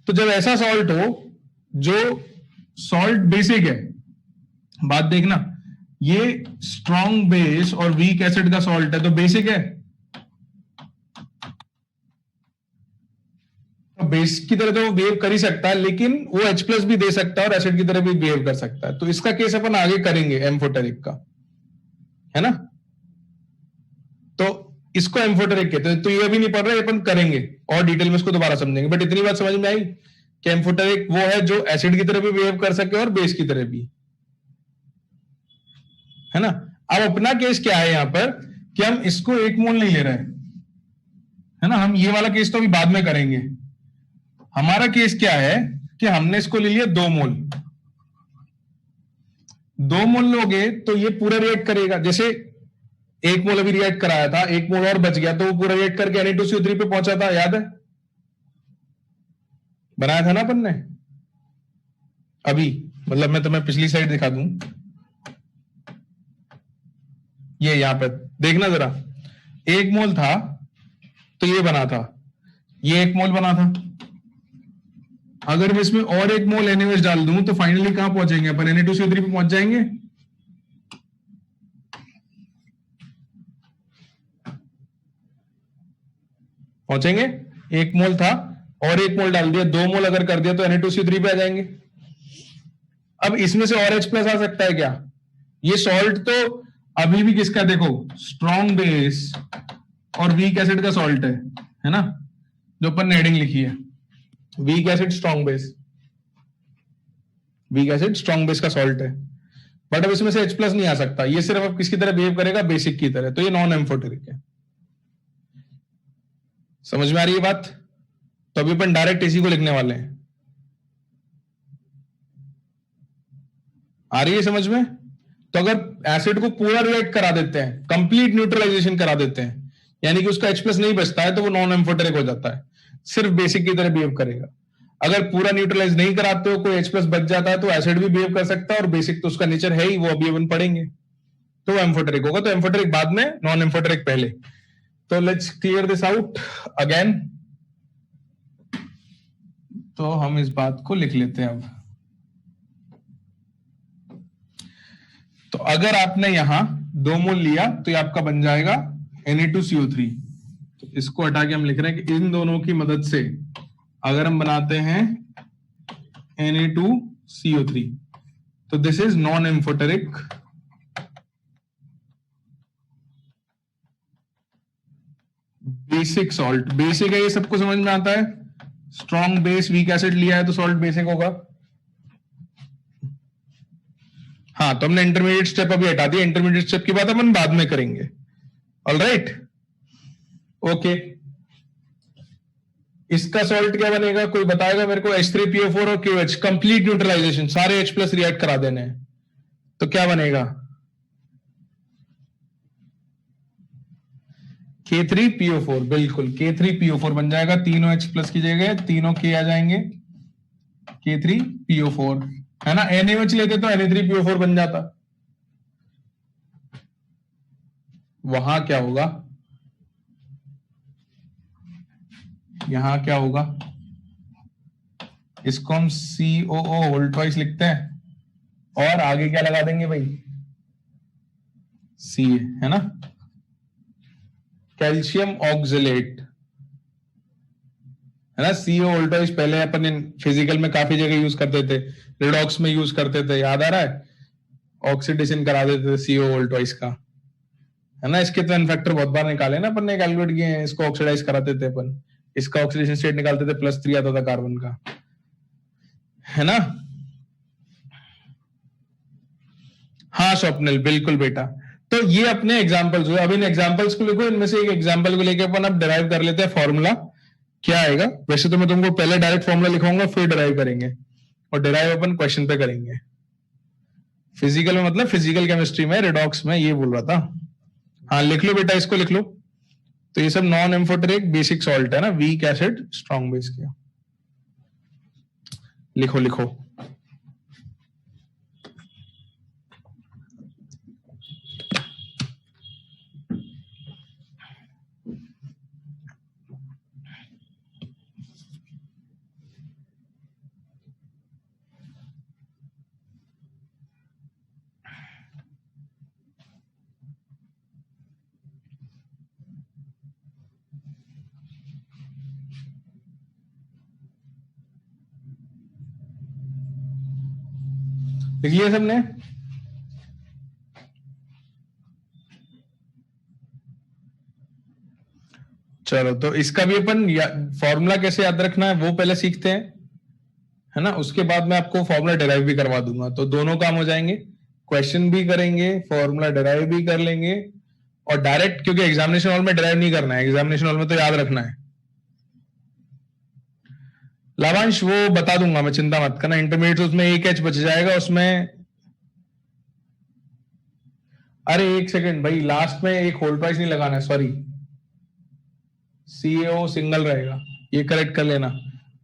तो जब ऐसा सॉल्ट हो जो सॉल्ट बेसिक है, बात देखना, ये स्ट्रॉन्ग बेस और वीक एसिड का सॉल्ट है, तो बेसिक है, तो बेस की तरह तो वो बिहेव कर ही सकता है, लेकिन वो H प्लस भी दे सकता है और एसिड की तरह भी बिहेव कर सकता है। तो इसका केस अपन आगे करेंगे एम्फोटेरिक का, है ना। तो इसको एम्फोटेरिक कहते हैं। तो ये अभी नहीं पढ़ रहे, अपन करेंगे और डिटेल में इसको दोबारा समझेंगे, बट इतनी बात समझ में आई कि एम्फोटेरिक वो है जो एसिड की तरह भी बिहेव कर सके और बेस की तरह भी, है ना। अब अपना केस क्या है यहां पर कि हम इसको 1 मोल नहीं ले रहे हैं, है ना। हम ये वाला केस तो अभी बाद में करेंगे। हमारा केस क्या है कि हमने इसको ले लिया 2 मोल। 2 मोल लोगे तो ये पूरा रिएक्ट करेगा, जैसे 1 मोल अभी रिएक्ट कराया था, 1 मोल और बच गया तो वो पूरा रिएक्ट करके Na2CO3 पे पहुंचा था, याद है, बनाया था ना अपन ने अभी। मतलब मैं तुम्हें पिछली साइड दिखा दूं, ये यहां पे देखना जरा, 1 मोल था तो ये बना था, ये 1 मोल बना था। अगर मैं इसमें और 1 मोल NaOH डाल दूं तो फाइनली कहां पहुंचेंगे अपन? Na2CO3 पे पहुंच जाएंगे। पहुंचेंगे। 1 मोल था और 1 मोल डाल दिया, 2 मोल अगर कर दिया तो Na2CO3 पे आ जाएंगे। अब इसमें से और H प्लस आ सकता है क्या? ये सॉल्ट तो अभी भी किसका, देखो स्ट्रॉन्ग बेस और वीक एसिड का सॉल्ट है ना, जो अपन ने हेडिंग लिखी है, weak acid strong base, weak acid strong base का सॉल्ट है। बट अब इसमें से H प्लस नहीं आ सकता, ये सिर्फ अब किसकी तरह बिहेव करेगा? बेसिक की तरह, तो ये नॉन एम्फोटेरिक है। समझ में आ रही है बात? तो अभी अपन डायरेक्ट इसी को लिखने वाले हैं। आ रही है समझ में? तो अगर एसिड को पूरा रिएक्ट करा देते हैं, कंप्लीट न्यूट्रलाइजेशन करा देते हैं, यानी कि उसका H प्लस नहीं बचता है, तो वो नॉन एम्फोटेरिक हो जाता है, सिर्फ बेसिक की तरह बिहेव करेगा। अगर पूरा न्यूट्रलाइज नहीं कराते हो, कोई H प्लस बच जाता है, तो एसिड भी बिहेव कर सकता है, और बेसिक तो उसका नेचर है ही, वो अभी अपन पढ़ेंगे, तो वो एम्फोटेरिक होगा। तो एम्फोटेरिक बाद में, नॉन एम्फोटेरिक पहले। तो let's clear this out again. तो हम इस बात को लिख लेते हैं अब। तो अगर आपने यहां 2 मोल लिया तो ये आपका बन जाएगा Na2CO3। तो इसको हटा के हम लिख रहे हैं कि इन दोनों की मदद से अगर हम बनाते हैं Na2CO3, तो this is non amphoteric basic salt. Basic है, ये सबको समझ में आता है। स्ट्रॉन्ग बेस वीक एसिड लिया है तो सॉल्ट बेसिक होगा। हाँ, तो हमने इंटरमीडिएट स्टेप अभी हटा दिया, इंटरमीडिएट स्टेप की बात अपन बाद में करेंगे। Alright, okay. इसका सॉल्ट क्या बनेगा? कोई बताएगा मेरे को? H3PO4 और QH, कंप्लीट न्यूट्रलाइजेशन, सारे H प्लस रिएक्ट करा देने हैं, तो क्या बनेगा? K3PO4, बिल्कुल K3PO4 बन जाएगा। तीनों H प्लस की जगह तीनों K आ जाएंगे, K3PO4 है ना। NaOH लेते तो Na3PO4 बन जाता। वहां क्या होगा? यहां क्या होगा? इसको हम COO होल ट्वाइस लिखते हैं, और आगे क्या लगा देंगे भाई? Ca, है ना, कैल्शियम ऑक्सलेट, है ना। CO होल ट्वाइस पहले अपन फिजिकल में काफी जगह यूज करते थे, रिडॉक्स में यूज करते थे, याद आ रहा है? ऑक्सीडेशन करा देते थे CO होल ट्वाइस का, है ना। इसके तो इनफैक्टर बहुत बार निकाले ना अपन ने, कैलकुलेट किए हैं। इसको ऑक्सीडाइज कराते थे अपन, इसका ऑक्सीडेशन स्टेट निकालते थे, +3 आता था कार्बन का, है ना। हाँ स्वप्निल, बिल्कुल बेटा। तो ये अपने एग्जांपल्स हुए। अब इन एग्जांपल्स को लिखो, इनमें से एक एग्जांपल को लेके अपन अब डिराइव कर लेते हैं फॉर्मूला। क्या आएगा? वैसे तो मैं तुमको पहले डायरेक्ट फॉर्मूला लिखाऊंगा, फिर डिराइव करेंगे, और डिराइव अपन क्वेश्चन पे करेंगे। फिजिकल में मतलब फिजिकल केमिस्ट्री में, रिडॉक्स में, ये बोल रहा था। हाँ लिख लो बेटा, इसको लिख लो। तो ये सब नॉन एम्फोटेरिक बेसिक सॉल्ट है ना, वीक एसिड स्ट्रॉन्ग बेस किया। लिखो लिखो। लिख लिया सबने? चलो, तो इसका भी अपन फॉर्मूला कैसे याद रखना है वो पहले सीखते हैं, है ना। उसके बाद मैं आपको फॉर्मूला डिराइव भी करवा दूंगा, तो दोनों काम हो जाएंगे। क्वेश्चन भी करेंगे, फॉर्मूला डिराइव भी कर लेंगे, और डायरेक्ट, क्योंकि एग्जामिनेशन हॉल में डिराइव नहीं करना है, एग्जामिनेशन हॉल में तो याद रखना है। लाभांश वो बता दूंगा मैं, चिंता मत करना। इंटरमीडिएट उसमें एक H बच जाएगा उसमें। अरे एक सेकंड भाई, लास्ट में एक होल ट्वाइस नहीं लगाना है, सॉरी, CaO सिंगल रहेगा, ये करेक्ट कर लेना।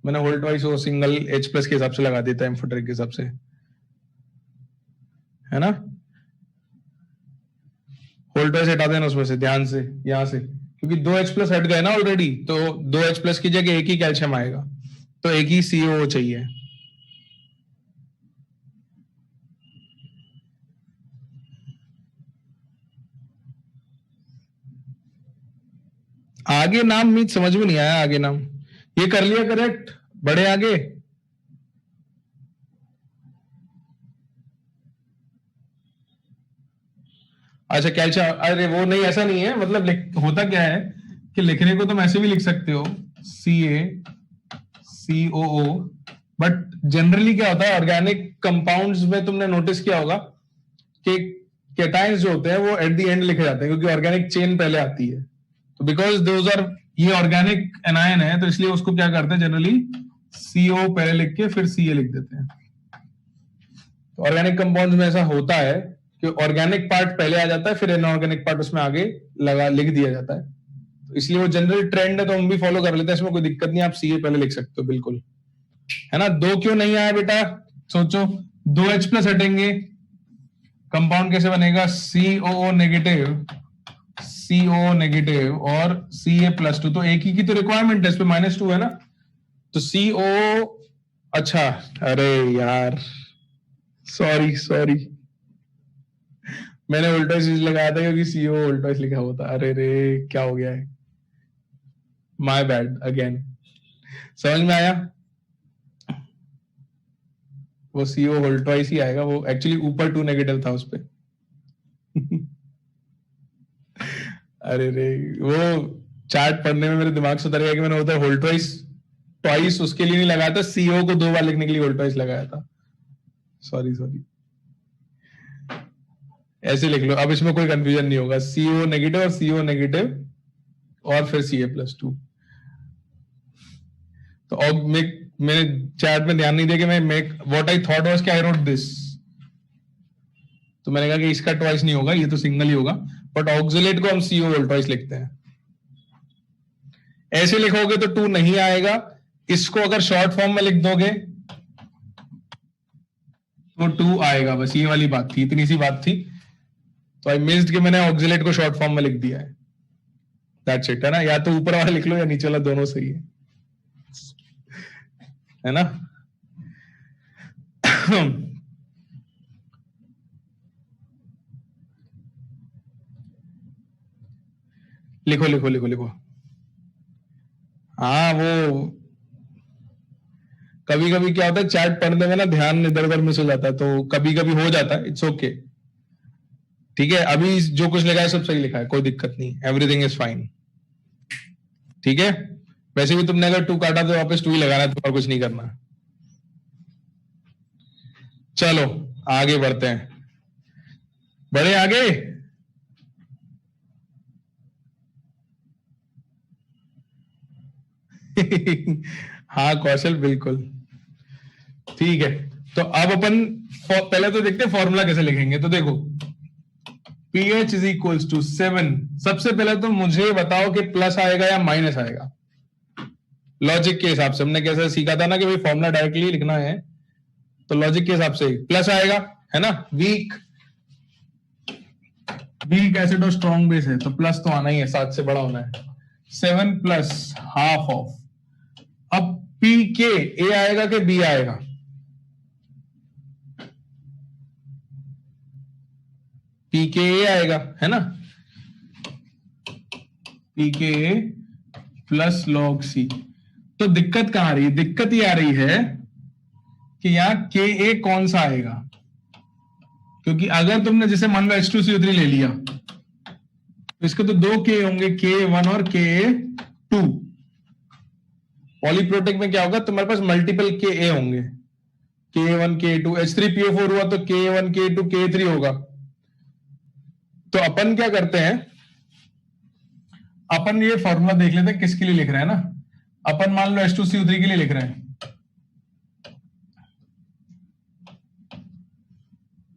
मैंने होल ट्वाइस वो सिंगल H प्लस के हिसाब से लगा देता है, एम्फोटेरिक के हिसाब से, है ना। वोल्टेज हटा देना उसमें से, ध्यान से, यहां से, क्योंकि 2H प्लस हट गए ना ऑलरेडी, तो 2H प्लस की जगह एक ही कैल्शियम आएगा, तो एक ही COO चाहिए। आगे नाम मीत समझ में नहीं आया, आगे नाम ये कर लिया करेक्ट, बड़े आगे। अच्छा कैल्शियम, अरे वो नहीं, ऐसा नहीं है, मतलब होता क्या है कि लिखने को तुम ऐसे भी लिख सकते हो CaCOO, बट जनरली क्या होता है ऑर्गेनिक कंपाउंड्स में, तुमने नोटिस किया होगा कि केटाइंस जो होते हैं वो एट द एंड लिखे जाते हैं, क्योंकि ऑर्गेनिक चेन पहले आती है, तो बिकॉज दोज आर, ये ऑर्गेनिक एनायन है, तो इसलिए उसको क्या करते हैं जनरली CO पहले लिख के फिर Ca लिख देते हैं। तो ऑर्गेनिक कंपाउंड्स में ऐसा होता है कि ऑर्गेनिक पार्ट पहले आ जाता है, फिर इनऑर्गेनिक पार्ट उसमें आगे लिख दिया जाता है, तो इसलिए वो जनरल ट्रेंड है, तो हम भी फॉलो कर लेते हैं, इसमें कोई दिक्कत नहीं, आप Ca पहले लिख सकते हो, बिल्कुल, है ना। 2 क्यों नहीं आया बेटा, सोचो, 2H प्लस हटेंगे, कंपाउंड कैसे बनेगा, COO नेगेटिव और Ca+2, तो एक ही की तो रिक्वायरमेंट है, इस पे -2 है ना, तो CO, अच्छा, अरे यार सॉरी मैंने उल्टा चीज लगाया था, क्योंकि CO उल्टा लिखा हुआ था, अरे रे क्या हो गया है, माय बैड अगेन। समझ में आया, वो CO वोल्टवाइस ही आएगा, वो एक्चुअली ऊपर 2 नेगेटिव था उस पे अरे रे, वो चार्ट पढ़ने में मेरे दिमाग से उतर गया कि मैंने होता वोल्टवाइस ट्वाइस उसके लिए नहीं लगाया था, CO को 2 बार लिखने के लिए वोल्टवाइस लगाया था, सॉरी ऐसे लिख लो, अब इसमें कोई कंफ्यूजन नहीं होगा, CO नेगेटिव और CO नेगेटिव और फिर Ca+2। तो अब मैंने चैट में ध्यान नहीं दिया कि मैं व्हाट आई थॉट वाज कि आई रोट दिस, तो मैंने कहा कि इसका ट्वाइस नहीं होगा, ये तो सिंगल ही होगा, बट ऑक्सिलेट को हम CO वोल्टवाइस लिखते हैं। ऐसे लिखोगे तो 2 नहीं आएगा, इसको अगर शॉर्ट फॉर्म में लिख दोगे तो 2 आएगा, बस ये वाली बात थी, इतनी सी बात थी, तो आई मिस्ड कि मैंने ऑक्सिलेट को शॉर्ट फॉर्म में लिख दिया है, दैट्स इट, है ना, या तो ऊपर वाला लिख लो या नीचे वाला, दोनों सही है ना लिखो, हाँ वो कभी कभी क्या होता है चैट पढ़ने में ना ध्यान इधर उधर मिस हो जाता है, तो कभी कभी हो जाता है, इट्स ओके, ठीक है, अभी जो कुछ लिखा है सब सही लिखा है, कोई दिक्कत नहीं, एवरीथिंग इज फाइन, ठीक है। वैसे भी तुमने अगर 2 काटा तो वापस 2 ही लगाना है, तो और कुछ नहीं करना। चलो आगे बढ़ते हैं, बड़े आगे, हाँ कौशल बिल्कुल ठीक है। तो अब अपन पहले तो देखते हैं फॉर्मूला कैसे लिखेंगे, तो देखो pH इज इक्वल्स टू 7, सबसे पहले तो मुझे बताओ कि प्लस आएगा या माइनस आएगा, लॉजिक के हिसाब से हमने कैसे सीखा था ना कि भाई फॉर्मूला डायरेक्टली लिखना है, तो लॉजिक के हिसाब से प्लस आएगा, है ना, वीक एसिड और स्ट्रॉन्ग बेस है, तो प्लस तो आना ही है, 7 से बड़ा होना है, 7 प्लस हाफ ऑफ, अब पी के ए आएगा कि बी आएगा, पी के ए आएगा, है ना, पी के ए प्लस लॉग सी। तो दिक्कत कहां आ रही है, दिक्कत ये आ रही है कि यहां के ए कौन सा आएगा, क्योंकि अगर तुमने जैसे मान लो H2CO3 ले लिया तो इसके तो 2 के होंगे, Ka1 और Ka2, पॉलीप्रोटिक में क्या होगा, तुम्हारे पास मल्टीपल Ka होंगे, Ka1 Ka2, H3PO4 हुआ तो Ka1 Ka2 Ka3 होगा। तो अपन क्या करते हैं, अपन ये फॉर्मूला देख लेते हैं किसके लिए लिख रहे हैं ना, अपन मान लो H2CO3 के लिए लिख रहे हैं,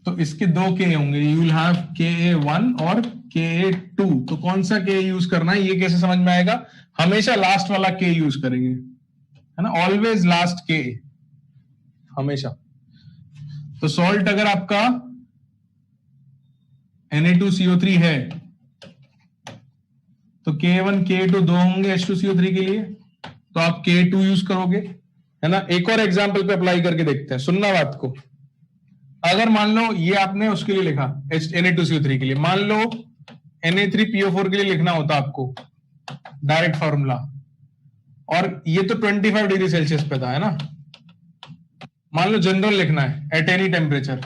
तो इसके 2 के होंगे, यू विल हैव Ka1 और Ka2, तो कौन सा K यूज करना है ये कैसे समझ में आएगा, हमेशा लास्ट वाला K यूज करेंगे, है ना, ऑलवेज लास्ट K, हमेशा। तो सॉल्ट अगर आपका Na2CO3 है तो K1 K2 दो होंगे H2CO3 के लिए, तो आप K2 यूज करोगे, है ना। एक और एग्जाम्पल पे अप्लाई करके देखते हैं, सुनना बात को। अगर मान लो ये आपने उसके लिए लिखा Na2CO3 के लिए, मान लो Na3PO4 के लिए लिखना होता आपको डायरेक्ट फॉर्मूला, और ये तो 25 डिग्री सेल्सियस पे था, है ना। मान लो जनरल लिखना है एट एनी टेम्परेचर,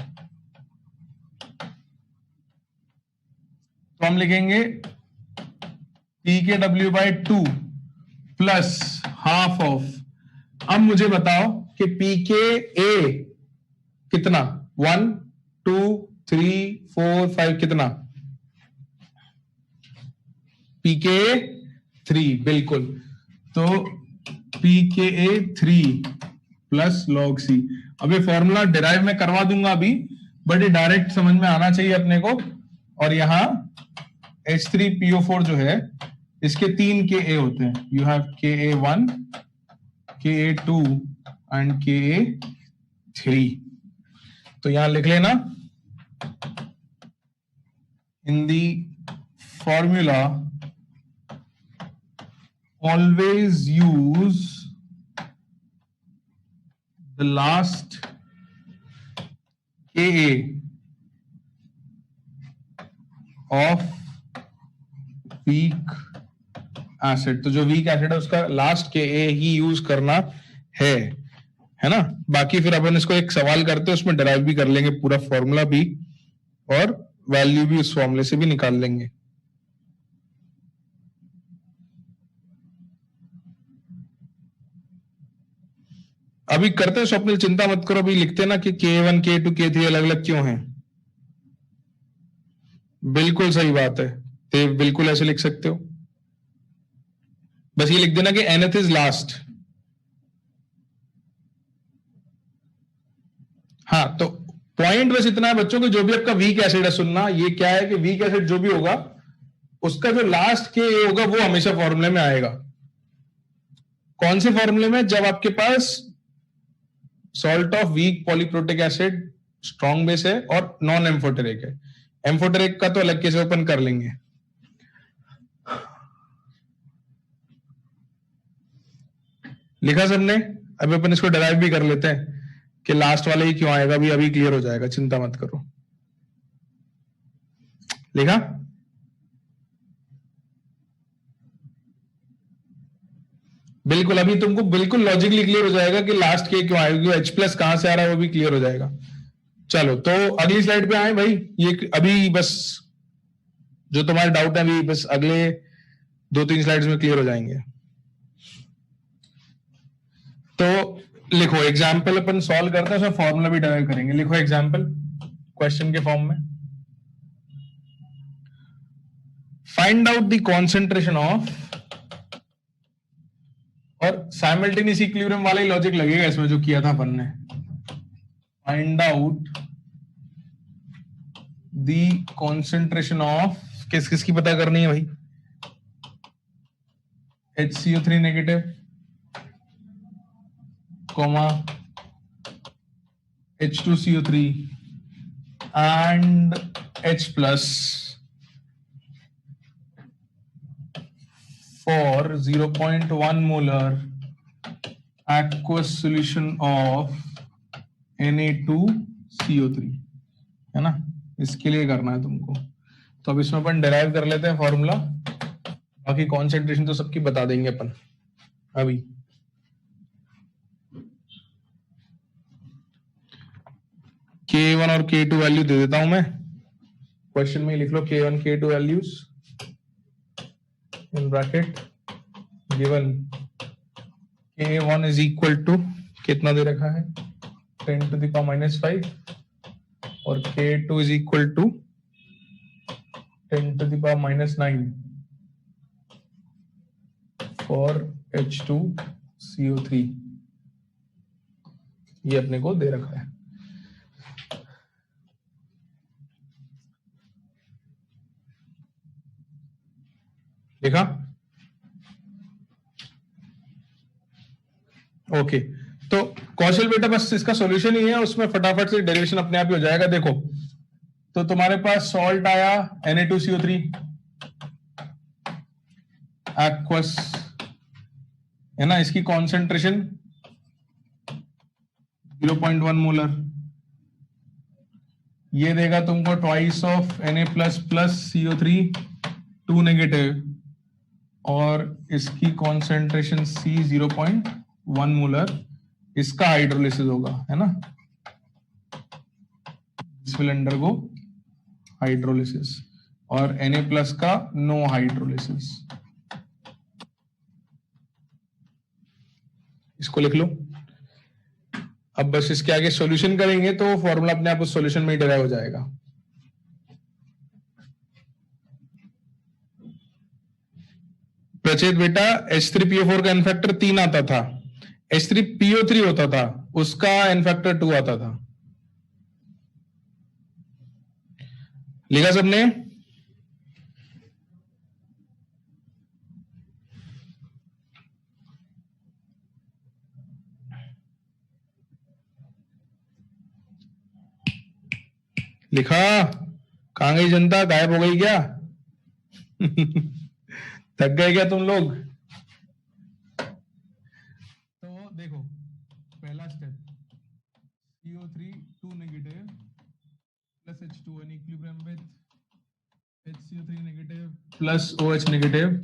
तो हम लिखेंगे pKw/2 प्लस हाफ ऑफ, अब मुझे बताओ कि pKa कितना, 1 2 3 4 5 कितना, pKa 3, बिल्कुल। तो pKa 3 प्लस log C। अब ये फॉर्मूला डिराइव में करवा दूंगा अभी, बट ये डायरेक्ट समझ में आना चाहिए अपने को। और यहां H3PO4 जो है इसके 3 Ka होते हैं, you have Ka1 Ka2 and Ka3। तो यहां लिख लेना, in the formula always use the last Ka of weak acid. तो जो वीक एसिड है उसका लास्ट Ka ही यूज करना है ना। बाकी फिर अपन इसको एक सवाल करते हैं, उसमें डिराइव भी कर लेंगे पूरा फॉर्मूला भी, और वैल्यू भी उस फॉर्मूले से भी निकाल लेंगे। अभी करते हैं स्वप्निल, चिंता मत करो, अभी लिखते ना कि K1 K2 K3 अलग अलग क्यों हैं। बिल्कुल सही बात है, तो बिल्कुल ऐसे लिख सकते हो, बस ये लिख देना कि nth इज लास्ट। हाँ, तो पॉइंट बस इतना है बच्चों को, जो भी आपका वीक एसिड है, सुनना ये क्या है कि वीक एसिड जो भी होगा उसका जो लास्ट Ka होगा वो हमेशा फॉर्मूले में आएगा। कौन से फॉर्मूले में? जब आपके पास salt of weak polyprotic acid strong base है और नॉन एम्फोटेरिक है। एम्फोटेरिक का तो अलग कैसे ओपन कर लेंगे। लिखा सबने? अभी अपन इसको डिराइव भी कर लेते हैं कि लास्ट वाला ही क्यों आएगा, अभी क्लियर हो जाएगा, चिंता मत करो। लिखा? बिल्कुल, अभी तुमको बिल्कुल लॉजिकली क्लियर हो जाएगा कि लास्ट के क्यों आएगी, H प्लस कहां से आ रहा है वो भी क्लियर हो जाएगा। चलो तो अगली स्लाइड पे आए भाई, ये अभी बस जो तुम्हारे डाउट है अभी बस अगले 2-3 स्लाइड्स में क्लियर हो जाएंगे। तो लिखो एग्जाम्पल अपन सॉल्व करते हैं, उसमें फॉर्मूला भी डिराइव करेंगे। लिखो एग्जाम्पल क्वेश्चन के फॉर्म में, find out the concentration of, और साइमल्टेनियस इक्विलिब्रियम वाला ही लॉजिक लगेगा इसमें जो किया था अपन ने। Find out the concentration of, किस किस की पता करनी है भाई? HCO3 negative comma H2CO3 and H plus for 0.1 molar aqueous solution of Na2CO3, है ना। इसके लिए करना है तुमको, तो अब इसमें अपन डिराइव कर लेते हैं फॉर्मूला, बाकी कॉन्सेंट्रेशन तो सबकी बता देंगे अपन अभी। K1 और K2 वैल्यू दे देता हूं मैं, क्वेश्चन में लिख लो K1 K2 values in bracket given. K1 is equal to कितना दे रखा है, 10⁻⁵, और K2 is equal to 10⁻⁹ for H2CO3, ये अपने को दे रखा है। देखा? ओके, तो कौशल बेटा बस इसका सॉल्यूशन ही है, उसमें फटाफट से डेरिवेशन अपने आप ही हो जाएगा। देखो, तो तुम्हारे पास सॉल्ट आया Na2CO3, एक्वस है ना, इसकी कॉन्सेंट्रेशन 0.1 मोलर, ये देगा तुमको twice of Na plus plus CO3 2 negative, और इसकी कॉन्सेंट्रेशन C 0.1 मोलर, इसका हाइड्रोलिसिस होगा, है ना, दिस विल अंडरगो हाइड्रोलिसिस, और Na प्लस का नो हाइड्रोलिसिस। इसको लिख लो। अब बस इसके आगे सॉल्यूशन करेंगे तो फॉर्मूला अपने आप उस सॉल्यूशन में ही डिराइव हो जाएगा। प्रचेत बेटा H3PO4 का एन फैक्टर 3 आता था, H3PO3 होता था, उसका एन फैक्टर 2 आता था। लिखा सबने? लिखा? कहां गई जनता, गायब हो गई क्या? थक गए क्या तुम लोग? तो देखो पहला step, CO3 2 negative plus H2 in equilibrium with HCO3 negative plus OH negative,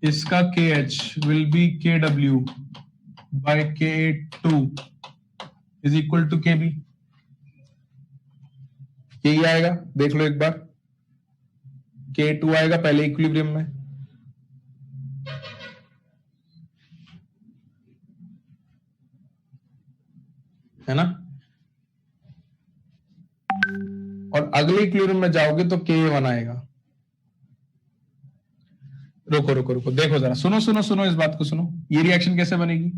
इसका KH will be KW by Ka2 is equal to KB। यही आएगा, देख लो एक बार, K2 आएगा पहले इक्विलिब्रियम में, है ना, और अगले इक्विलिब्रियम में जाओगे तो K1 आएगा। रुको रुको रुको, देखो जरा, सुनो सुनो सुनो, इस बात को सुनो। ये रिएक्शन कैसे बनेगी?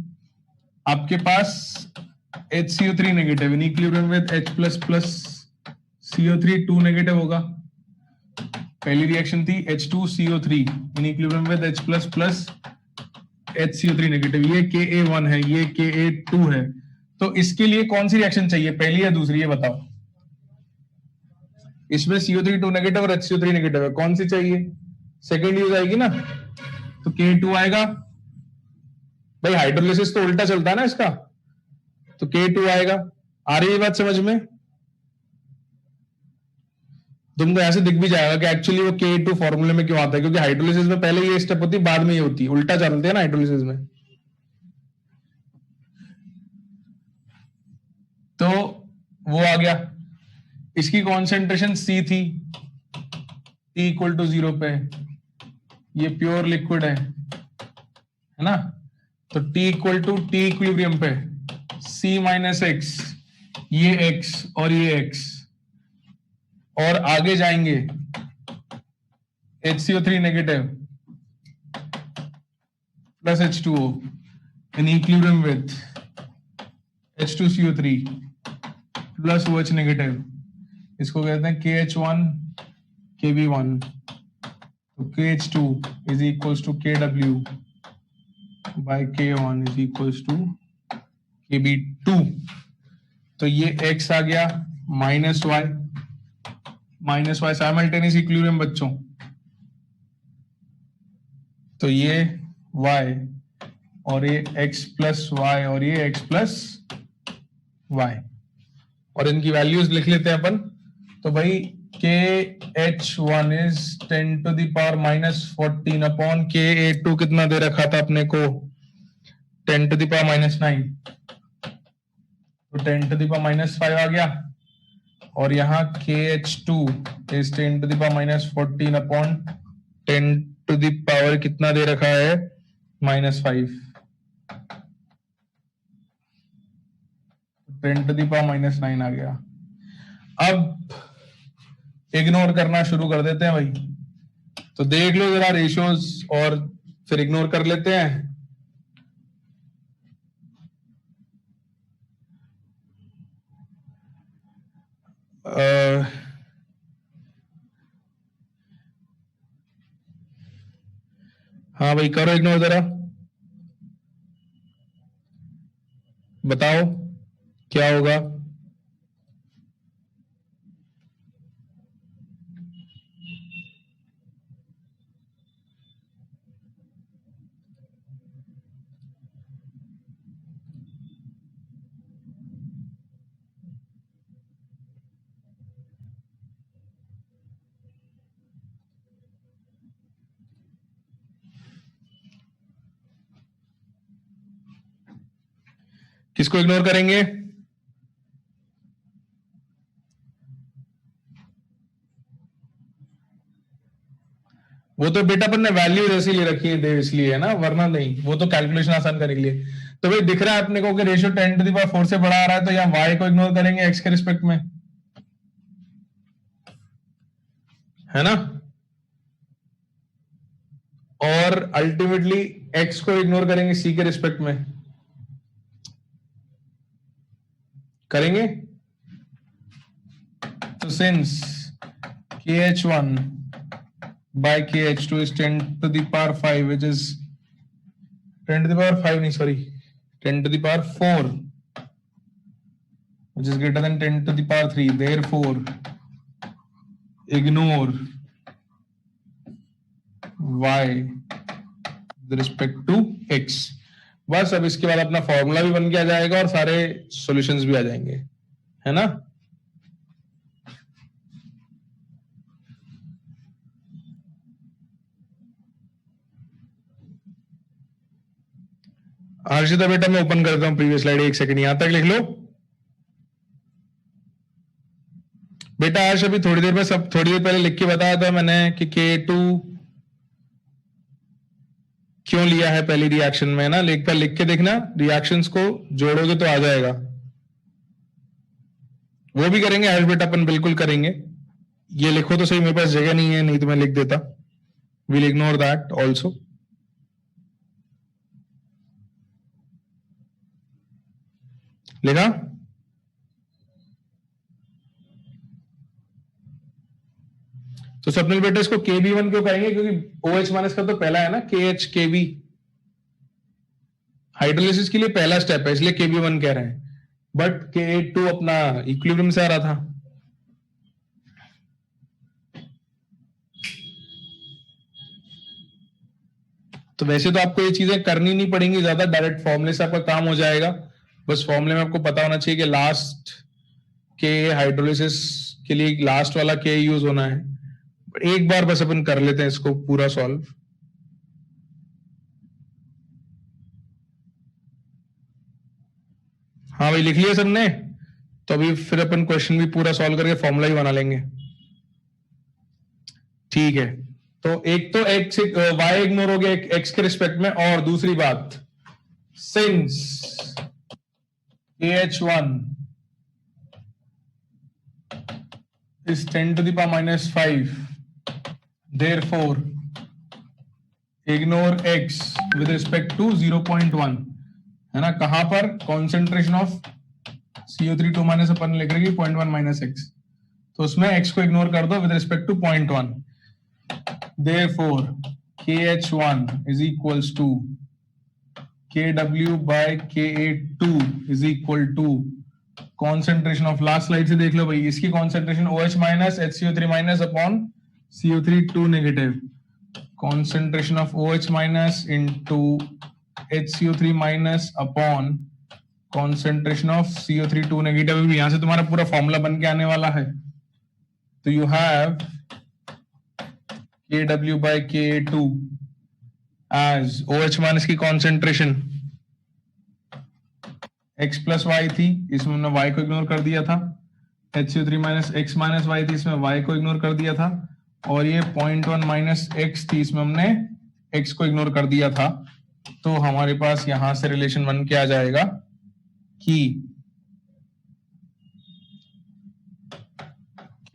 आपके पास HCO3 negative in equilibrium with H plus plus CO3 2 negative होगा। पहली रिएक्शन थी H2CO3 in equilibrium with H plus plus HCO3 negative, ये Ka1 है, ये Ka2 है। तो इसके लिए कौन सी रिएक्शन चाहिए, पहली या दूसरी, ये बताओ। इसमें CO3 2 नेगेटिव और HCO3 नेगेटिव है, कौन सी चाहिए? सेकेंड यूज आएगी ना, तो K2 आएगा। भाई हाइड्रोलिसिस तो उल्टा चलता है ना इसका, तो K2 आएगा। आ रही है बात समझ में? तुमको ऐसे दिख भी जाएगा कि एक्चुअली वो K2 फॉर्मूले में क्यों आता है, क्योंकि हाइड्रोलिसिस में पहले ये स्टेप होती है, बाद में ये होती है, उल्टा चलते हैं ना हाइड्रोलिसिस में। तो वो आ गया, इसकी कॉन्सेंट्रेशन C थी, T इक्वल टू 0 पे, ये प्योर लिक्विड है ना, तो T equal to T equilibrium पे C माइनस एक्स, ये x और ये x, और आगे जाएंगे HCO3 negative plus H2O in equilibrium with H2CO3 plus OH negative, इसको कहते हैं KH1 KB1, तो KH2 is equals to KW by K1 is equals to KB2। तो ये x आ गया माइनस y साइमल्टेनियस इक्विलिब्रियम बच्चों, तो ये y और ये x प्लस y और ये x प्लस y, और इनकी वैल्यूज लिख लेते हैं अपन। तो भाई KH1 is 10 to the power minus 14 upon Ka2 कितना दे रखा था अपने को, 10 टू द पावर माइनस 9, तो 10 टू द पावर माइनस 5 आ गया, और यहाँ KH2 is 10 to the power minus 14 upon 10 to the power कितना दे रखा है, minus 5, 10 to the power minus 9 आ गया। अब इग्नोर करना शुरू कर देते हैं भाई, तो देख लो जरा रेशियोज और फिर इग्नोर कर लेते हैं। हाँ भाई करो इग्नोर जरा, बताओ क्या होगा। किसको इग्नोर करेंगे? वो तो बेटा अपन ने वैल्यूज ऐसी ले रखी है देव, इसलिए है ना, वरना नहीं, वो तो कैलकुलेशन आसान करने के लिए। तो भाई दिख रहा है अपने को कि रेशियो 10⁴ से बड़ा आ रहा है, तो यहाँ y को इग्नोर करेंगे x के रिस्पेक्ट में, है ना, और अल्टीमेटली x को इग्नोर करेंगे c के रिस्पेक्ट में, करेंगे। तो since kh1 by kh2 is 10⁵, which is 10⁵ नहीं, sorry, 10⁴, which is greater than 10⁵. Therefore, ignore y with respect to x. बस अब इसके बाद अपना फॉर्मूला भी बन के आ जाएगा और सारे सॉल्यूशंस भी आ जाएंगे, है ना। हर्षिता बेटा मैं ओपन करता हूं प्रीवियस स्लाइड, 1 सेकंड, यहां तक लिख लो बेटा। हर्ष अभी थोड़ी देर पहले लिख के बताया था मैंने कि K2 क्यों लिया है पहली रिएक्शन में, ना, लिख के देखना, रिएक्शंस को जोड़ोगे तो आ जाएगा। वो भी करेंगे हर्ष बेटा, अपन बिल्कुल करेंगे। ये लिखो तो सही, मेरे पास जगह नहीं है, नहीं तो मैं लिख देता। Will ignore that also. लिखा? तो स्वप्निल बेटा इसको KB1 क्यों कहेंगे? क्योंकि OH माइनस का तो पहला है ना, KH KB, हाइड्रोलिसिस के लिए पहला स्टेप है, इसलिए KB1 कह रहे हैं। बट K2 अपना इक्विलिब्रियम से आ रहा था। तो वैसे तो आपको ये चीजें करनी नहीं पड़ेंगी ज्यादा, डायरेक्ट फॉर्मूले से आपका काम हो जाएगा। बस फॉर्मूले में आपको पता होना चाहिए कि लास्ट के हाइड्रोलिसिस के लिए लास्ट वाला के यूज होना है। एक बार बस अपन कर लेते हैं इसको पूरा सॉल्व। हाँ भाई लिख लिया सबने? तो अभी फिर अपन क्वेश्चन भी पूरा सॉल्व करके फॉर्मूला ही बना लेंगे, ठीक है। तो एक तो x y इग्नोर हो गया x के रिस्पेक्ट में, और दूसरी बात, since KH1 is 10⁻⁵, therefore ignore x with respect to 0.1, है ना। कहां पर? कॉन्सेंट्रेशन ऑफ CO3 2- अपन लिख रहे 0.1 - x, तो उसमें x को इग्नोर कर दो with respect to 0.1। therefore KH1 is equals to KW by Ka2 is equal to concentration of, last slide से देख लो भाई, इसकी concentration OH minus HCO3 minus upon CO3 2 negative, concentration of OH minus into HCO3 minus upon concentration of CO3 2 negative. यहां से तुम्हारा पूरा फॉर्मूला बन के आने वाला है। तो you have KW by Ka2 as OH minus की कॉन्सेंट्रेशन x प्लस y थी, इसमें हमने y को इग्नोर कर दिया था, HCO3 minus x minus y थी, इसमें y को इग्नोर कर दिया था, और ये 0.1 माइनस x थी, इसमें हमने x को इग्नोर कर दिया था। तो हमारे पास यहां से रिलेशन बन के आ जाएगा कि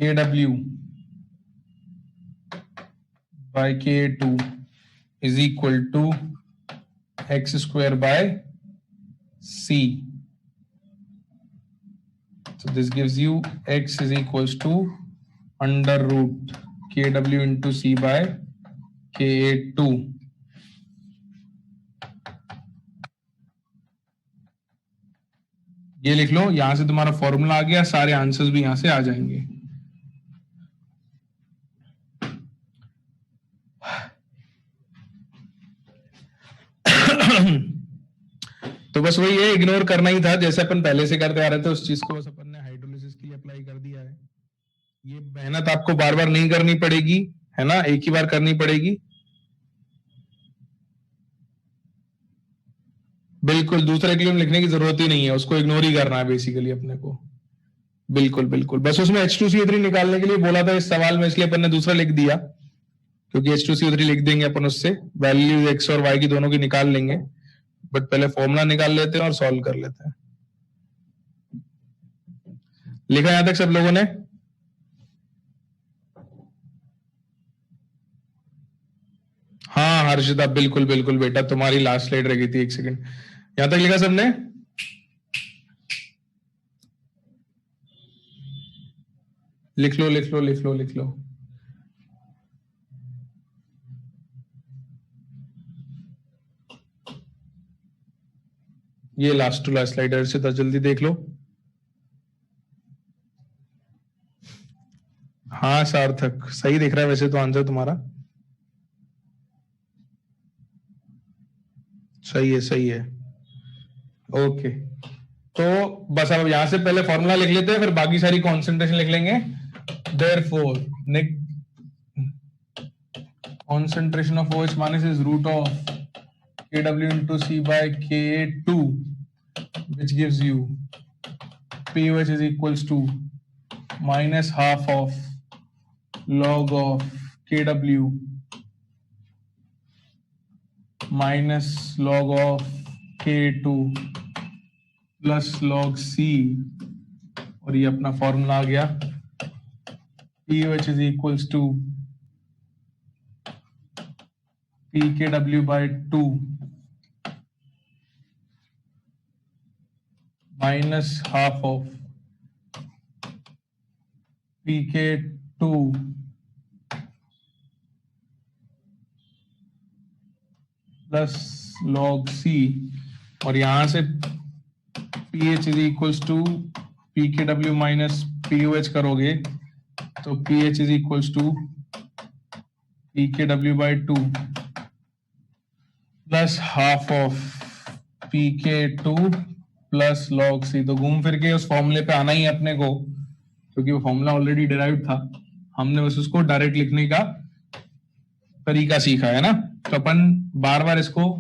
KW by Ka2 is equal to x square by c. So this gives you x is equals to under root KW into c by Ka2. ये लिख लो, यहां से तुम्हारा फॉर्मूला आ गया, सारे आंसर्स भी यहां से आ जाएंगे। तो बस वही है, इग्नोर करना ही था, जैसे अपन पहले से करते आ रहे थे उस चीज को बस अपन ने हाइड्रोलिसिस के लिए अप्लाई कर दिया है। ये मेहनत आपको बार बार नहीं करनी पड़ेगी, है ना, एक ही बार करनी पड़ेगी। बिल्कुल, दूसरा इक्विलिब्रियम लिखने की जरूरत ही नहीं है, उसको इग्नोर ही करना है बेसिकली अपने को। बिल्कुल बिल्कुल, बस उसमें H2CO3 निकालने के लिए बोला था इस सवाल में, इसलिए अपन ने दूसरा लिख दिया, क्योंकि H2CO3 लिख देंगे अपन, उससे वैल्यू x और y की दोनों की निकाल लेंगे, बट पहले फॉर्मूला निकाल लेते हैं और सॉल्व कर लेते हैं। लिखा यहां तक सब लोगों ने? हाँ हर्षिता, बिल्कुल बिल्कुल बेटा, तुम्हारी लास्ट स्लाइड रह गई थी, एक सेकंड। यहां तक लिखा सबने? लिख लो लिख लो लिख लो लिख लो। ये लास्ट टू लास्ट स्लाइड से जल्दी देख लो। हाँ सार्थक, सही दिख रहा है वैसे तो आंसर तुम्हारा, सही है सही है। ओके, तो बस अब यहां से पहले फॉर्मूला लिख लेते हैं, फिर बाकी सारी कॉन्सेंट्रेशन लिख लेंगे। Therefore, concentration of OH minus is root of Kw into C by Ka2, which gives you POH is equals to minus half of log of Kw minus log of K2 plus log C, और ये अपना फॉर्मूला आ गया POH is equals to pKw by 2 minus half of pK2 plus log C, और यहां से pH is equals to pKw minus POH करोगे तो pH is equals to pKw by 2 plus half of pK2 plus log C। तो घूम फिर के उस फॉर्मूले पे आना ही है अपने को, क्योंकि वो फॉर्मूला ऑलरेडी डिराइव था, हमने बस उसको डायरेक्ट लिखने का तरीका सीखा है ना। तो अपन बार बार इसको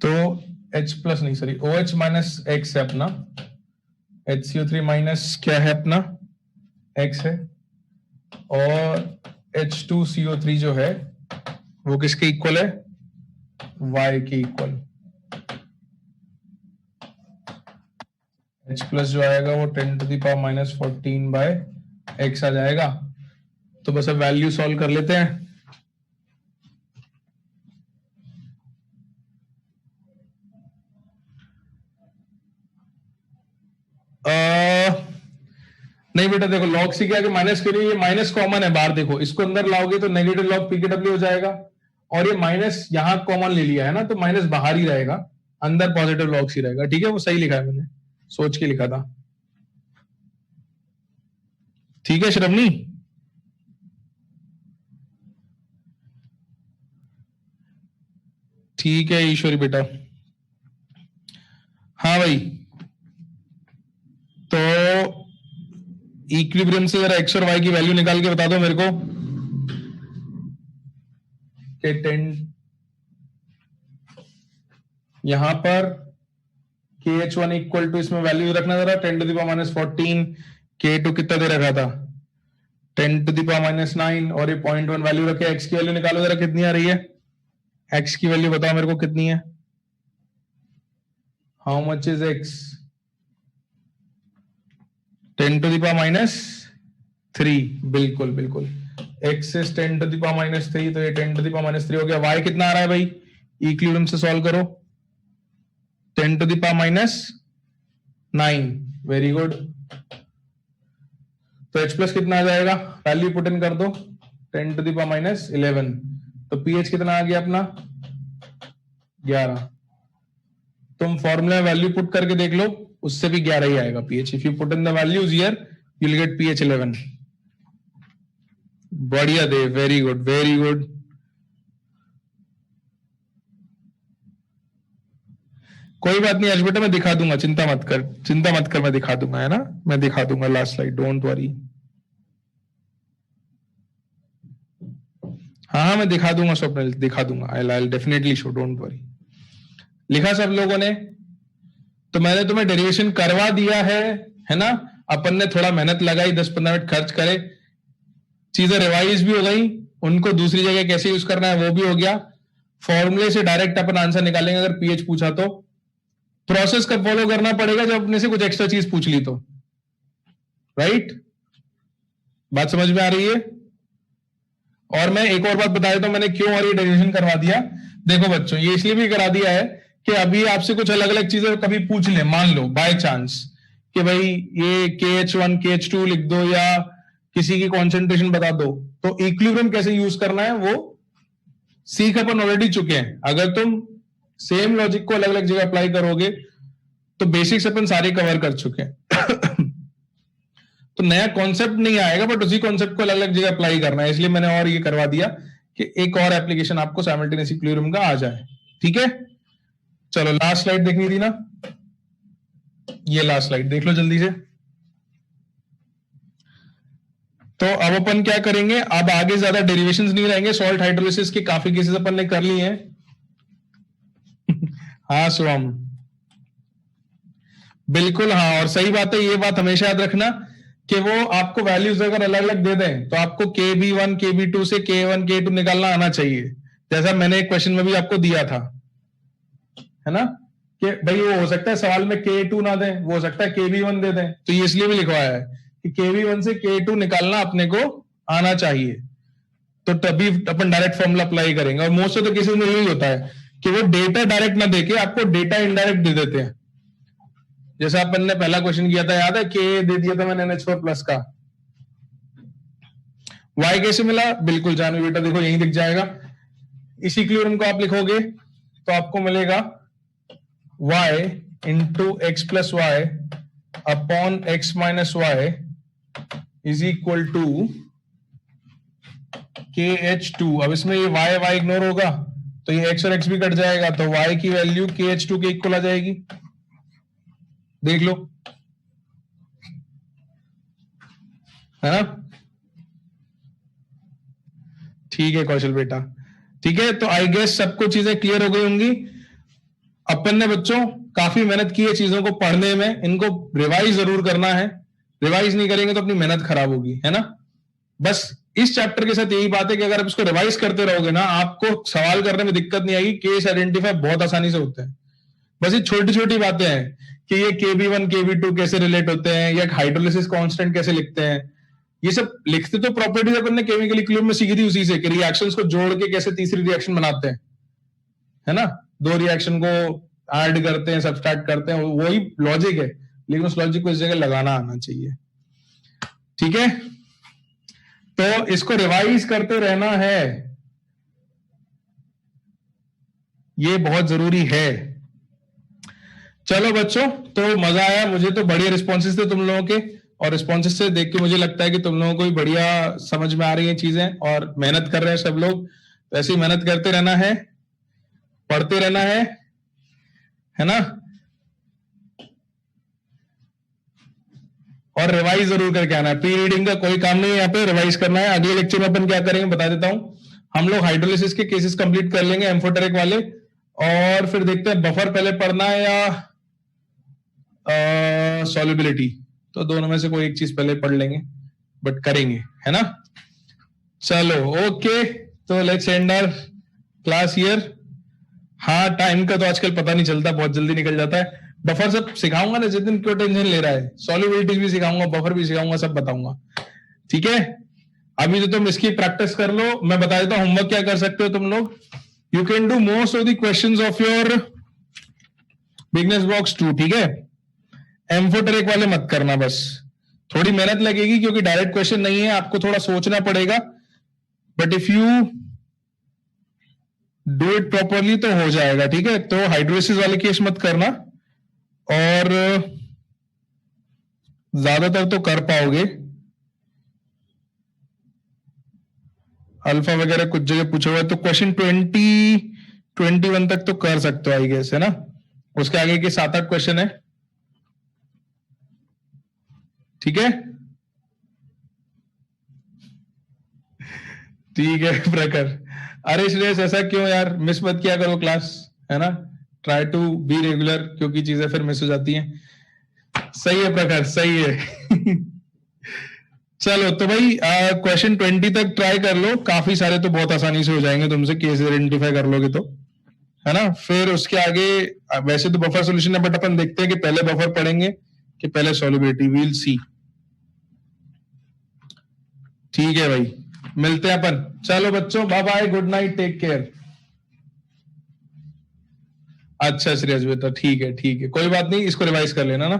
तो H प्लस नहीं सॉरी OH माइनस X है अपना, HCO3 माइनस क्या है अपना X है, और H2CO3 जो है वो किसके इक्वल है? Y के इक्वल। H प्लस जो आएगा वो 10 to the power minus 14 by X आ जाएगा। तो बस अब वैल्यू सॉल्व कर लेते हैं। नहीं बेटा देखो, लॉग सी के आगे माइनस के लिए ये माइनस कॉमन है बाहर, देखो इसको अंदर लाओगे तो नेगेटिव लॉग पीकेडब्ल्यू हो जाएगा, और ये माइनस यहां कॉमन ले लिया है ना, तो माइनस बाहर ही रहेगा, अंदर पॉजिटिव लॉग सी रहेगा। ठीक है, वो सही लिखा है मैंने, सोच के लिखा था। ठीक है श्रवणी? ठीक है ईश्वरी बेटा। हाँ भाई, तो इक्विलिब्रियम से जरा एक्स और वाई की वैल्यू निकाल के बता दो मेरे को कि 10 यहां पर KH1 इक्वल टू, इसमें वैल्यू रखना जरा 10 to the power minus 14, K2 कितना दे रखा था 10 टू द पावर माइनस 9, और ये 0.1 वैल्यू रखे। x की वैल्यू निकालो जरा, कितनी आ रही है? x की वैल्यू बताओ मेरे को कितनी है? How much is x? 10 to the power minus 3, बिल्कुल बिल्कुल, x is 10 to the power minus 3, तो ये 10 टू द पावर माइनस 3 हो गया। y कितना आ रहा है भाई? इक्विलिब्रियम से सॉल्व करो, 10 to the power minus 9, very good. तो h प्लस कितना आ जाएगा? वैल्यू पुट इन कर दो, 10 टू द पावर माइनस 11, तो pH कितना आ गया अपना 11। तुम फॉर्मूला वैल्यू पुट करके देख लो, उससे भी 11 ही आएगा pH। If you put in the values here you will get pH 11। बढ़िया देव, वेरी गुड वेरी गुड। कोई बात नहीं आज बेटा, मैं दिखा दूंगा, चिंता मत कर, चिंता मत कर, मैं दिखा दूंगा, है ना, मैं दिखा दूंगा लास्ट स्लाइड, डोंट वरी। हाँ हाँ मैं दिखा दूंगा स्वप्निल, दिखा दूंगा, I definitely show, don't worry. लिखा सब लोगों ने? तो मैंने तुम्हें डेरिवेशन करवा दिया है ना। अपन ने थोड़ा मेहनत लगाई, 10-15 मिनट खर्च करे, चीजें रिवाइज भी हो गई, उनको दूसरी जगह कैसे यूज करना है वो भी हो गया। फॉर्मूले से डायरेक्ट अपन आंसर निकालेंगे अगर पीएच पूछा तो। प्रोसेस का फॉलो करना पड़ेगा जब अपने से कुछ एक्स्ट्रा चीज पूछ ली तो, राइट? बात समझ में आ रही है? और मैं एक और बात बता देता हूं, मैंने क्यों और ये डेरिवेशन करवा दिया। देखो बच्चों, ये इसलिए भी करा दिया है कि अभी आपसे कुछ अलग अलग चीजें कभी पूछ ले, मान लो बाय चांस कि भाई ये KH1 KH2 लिख दो या किसी की कॉन्सेंट्रेशन बता दो, तो इक्विलिब्रियम कैसे यूज करना है वो सीख अपन ऑलरेडी चुके हैं। अगर तुम सेम लॉजिक को अलग अलग जगह अप्लाई करोगे तो बेसिक्स अपन सारे कवर कर चुके हैं। तो नया कॉन्सेप्ट नहीं आएगा, बट उसी कॉन्सेप्ट को अलग अलग जगह अप्लाई करना है, इसलिए मैंने और ये करवा दिया कि एक और एप्लीकेशन आपको साइमल्टेनियस इक्विलिब्रियम का आ जाए। ठीक है, चलो लास्ट स्लाइड देखनी थी ना, ये लास्ट स्लाइड देख लो जल्दी से। तो अब अपन क्या करेंगे, अब आगे ज्यादा डेरिवेशंस नहीं रहेंगे, सॉल्ट हाइड्रोलिसिस के काफी केसेस अपन ने कर लिए हैं। हाँ शिवम, बिल्कुल हाँ, और सही बात है, ये बात हमेशा याद रखना कि वो आपको वैल्यूज अगर अलग अलग दे दें तो आपको KB1 KB2 से K1 K2 निकालना आना चाहिए, जैसा मैंने एक क्वेश्चन में भी आपको दिया था, है ना, कि भाई वो हो सकता है सवाल में K2 ना दें, वो हो सकता है KB1 दे दें, तो ये इसलिए भी लिखवाया है कि KB1 से K2 निकालना अपने को आना चाहिए, तो तभी अपन डायरेक्ट फॉर्मूला अप्लाई करेंगे। और मोस्ट ऑफ द केसेस में यही होता है कि वो डेटा डायरेक्ट ना देके आपको डेटा इनडायरेक्ट दे देते हैं। जैसा अपन ने पहला क्वेश्चन किया था, याद है, के दे दिया था मैंने NH4 प्लस का, y कैसे मिला, बिल्कुल जानवी बेटा, देखो यही दिख जाएगा। इसी इक्विलिब्रियम को आप लिखोगे तो आपको मिलेगा y into x plus y upon x minus y is equal to KH2। अब इसमें ये y इग्नोर होगा तो ये x और x भी कट जाएगा, तो y की वैल्यू KH2 के इक्वल आ जाएगी, देख लो, है ना। ठीक है कौशल बेटा, ठीक है, तो आई गेस सबको चीजें क्लियर हो गई होंगी। अपन ने बच्चों काफी मेहनत की है चीजों को पढ़ने में, इनको रिवाइज जरूर करना है, रिवाइज नहीं करेंगे तो अपनी मेहनत खराब होगी, है ना। बस इस चैप्टर के साथ यही बात है कि अगर आप इसको रिवाइज करते रहोगे ना, आपको सवाल करने में दिक्कत नहीं आएगी, केस आइडेंटिफाई बहुत आसानी से होते हैं। बस ये छोटी छोटी बातें हैं कि ये KB1 KB2 कैसे रिलेट होते हैं, या हाइड्रोलिसिस कांस्टेंट कैसे लिखते हैं, ये सब लिखते तो प्रॉपर्टीज अपन ने केमिकल इक्विलिब्रियम में सीखी थी उसी से, कि रिएक्शंस को जोड़ के कैसे तीसरी रिएक्शन बनाते हैं, है ना, दो रिएक्शन को ऐड करते हैं, सब्सट्रैक्ट करते हैं, वही लॉजिक है, लेकिन उस लॉजिक को इस जगह लगाना आना चाहिए। ठीक है, तो इसको रिवाइज करते रहना है, ये बहुत जरूरी है। चलो बच्चों, तो मजा आया, मुझे तो बढ़िया रिस्पॉन्सेस थे तुम लोगों के, और रिस्पॉन्सेस से देख के मुझे लगता है कि तुम लोगों को भी बढ़िया समझ में आ रही हैं चीजें, और मेहनत कर रहे हैं सब लोग। तो ऐसी मेहनत करते रहना है, पढ़ते रहना है ना, और रिवाइज जरूर करके आना है। प्री रीडिंग का कोई काम नहीं है यहाँ पे, रिवाइज करना है। अगले लेक्चर में अपन क्या करेंगे बता देता हूं, हम लोग हाइड्रोलिसिस के केसेस कंप्लीट कर लेंगे, एम्फोटेरिक वाले, और फिर देखते हैं बफर पहले पढ़ना है या सॉल्युबिलिटी, तो दोनों में से कोई एक चीज पहले पढ़ लेंगे, बट करेंगे, है ना। चलो ओके, तो let's end our class here. हाँ, टाइम का तो आजकल पता नहीं चलता, बहुत जल्दी निकल जाता है। बफर सब सिखाऊंगा ना जितने, क्यों टेंशन ले रहा है, सॉल्युबिलिटी भी सिखाऊंगा, बफर भी सिखाऊंगा, सब बताऊंगा, ठीक है। अभी तो तुम इसकी प्रैक्टिस कर लो, मैं बता देता हूं होमवर्क क्या कर सकते हो तुम लोग। You can do most of the questions of your bigness box 2, ठीक है। एम्फोटेरिक वाले मत करना, बस थोड़ी मेहनत लगेगी क्योंकि डायरेक्ट क्वेश्चन नहीं है, आपको थोड़ा सोचना पड़ेगा, but if you do it properly तो हो जाएगा, ठीक है। तो हाइड्रोलिसिस वाले केस मत करना, और ज्यादातर तो कर पाओगे, अल्फा वगैरह कुछ जगह पूछा हुआ है, तो क्वेश्चन 21 तक तो कर सकते हो आई गेस, है ना। उसके आगे के 7-8 क्वेश्चन है, ठीक है? ठीक है प्रखर। अरे श्रेयस ऐसा क्यों यार, मिस मत किया करो क्लास, है ना? ट्राई टू बी रेगुलर, क्योंकि चीजें फिर मिस हो जाती हैं। सही है प्रखर, सही है। चलो तो भाई क्वेश्चन 20 तक ट्राई कर लो, काफी सारे तो बहुत आसानी से हो जाएंगे तुमसे, केस आइडेंटिफाई कर लोगे तो, है ना? फिर उसके आगे वैसे तो बफर सॉल्यूशन है, बट अपन देखते हैं कि पहले बफर पढ़ेंगे कि पहले सॉल्युबिलिटी, वील सी। ठीक है भाई, मिलते हैं अपन। चलो बच्चों, bye bye, good night, take care. अच्छा श्रेयस बेटा, ठीक है ठीक है, कोई बात नहीं, इसको रिवाइज कर लेना ना।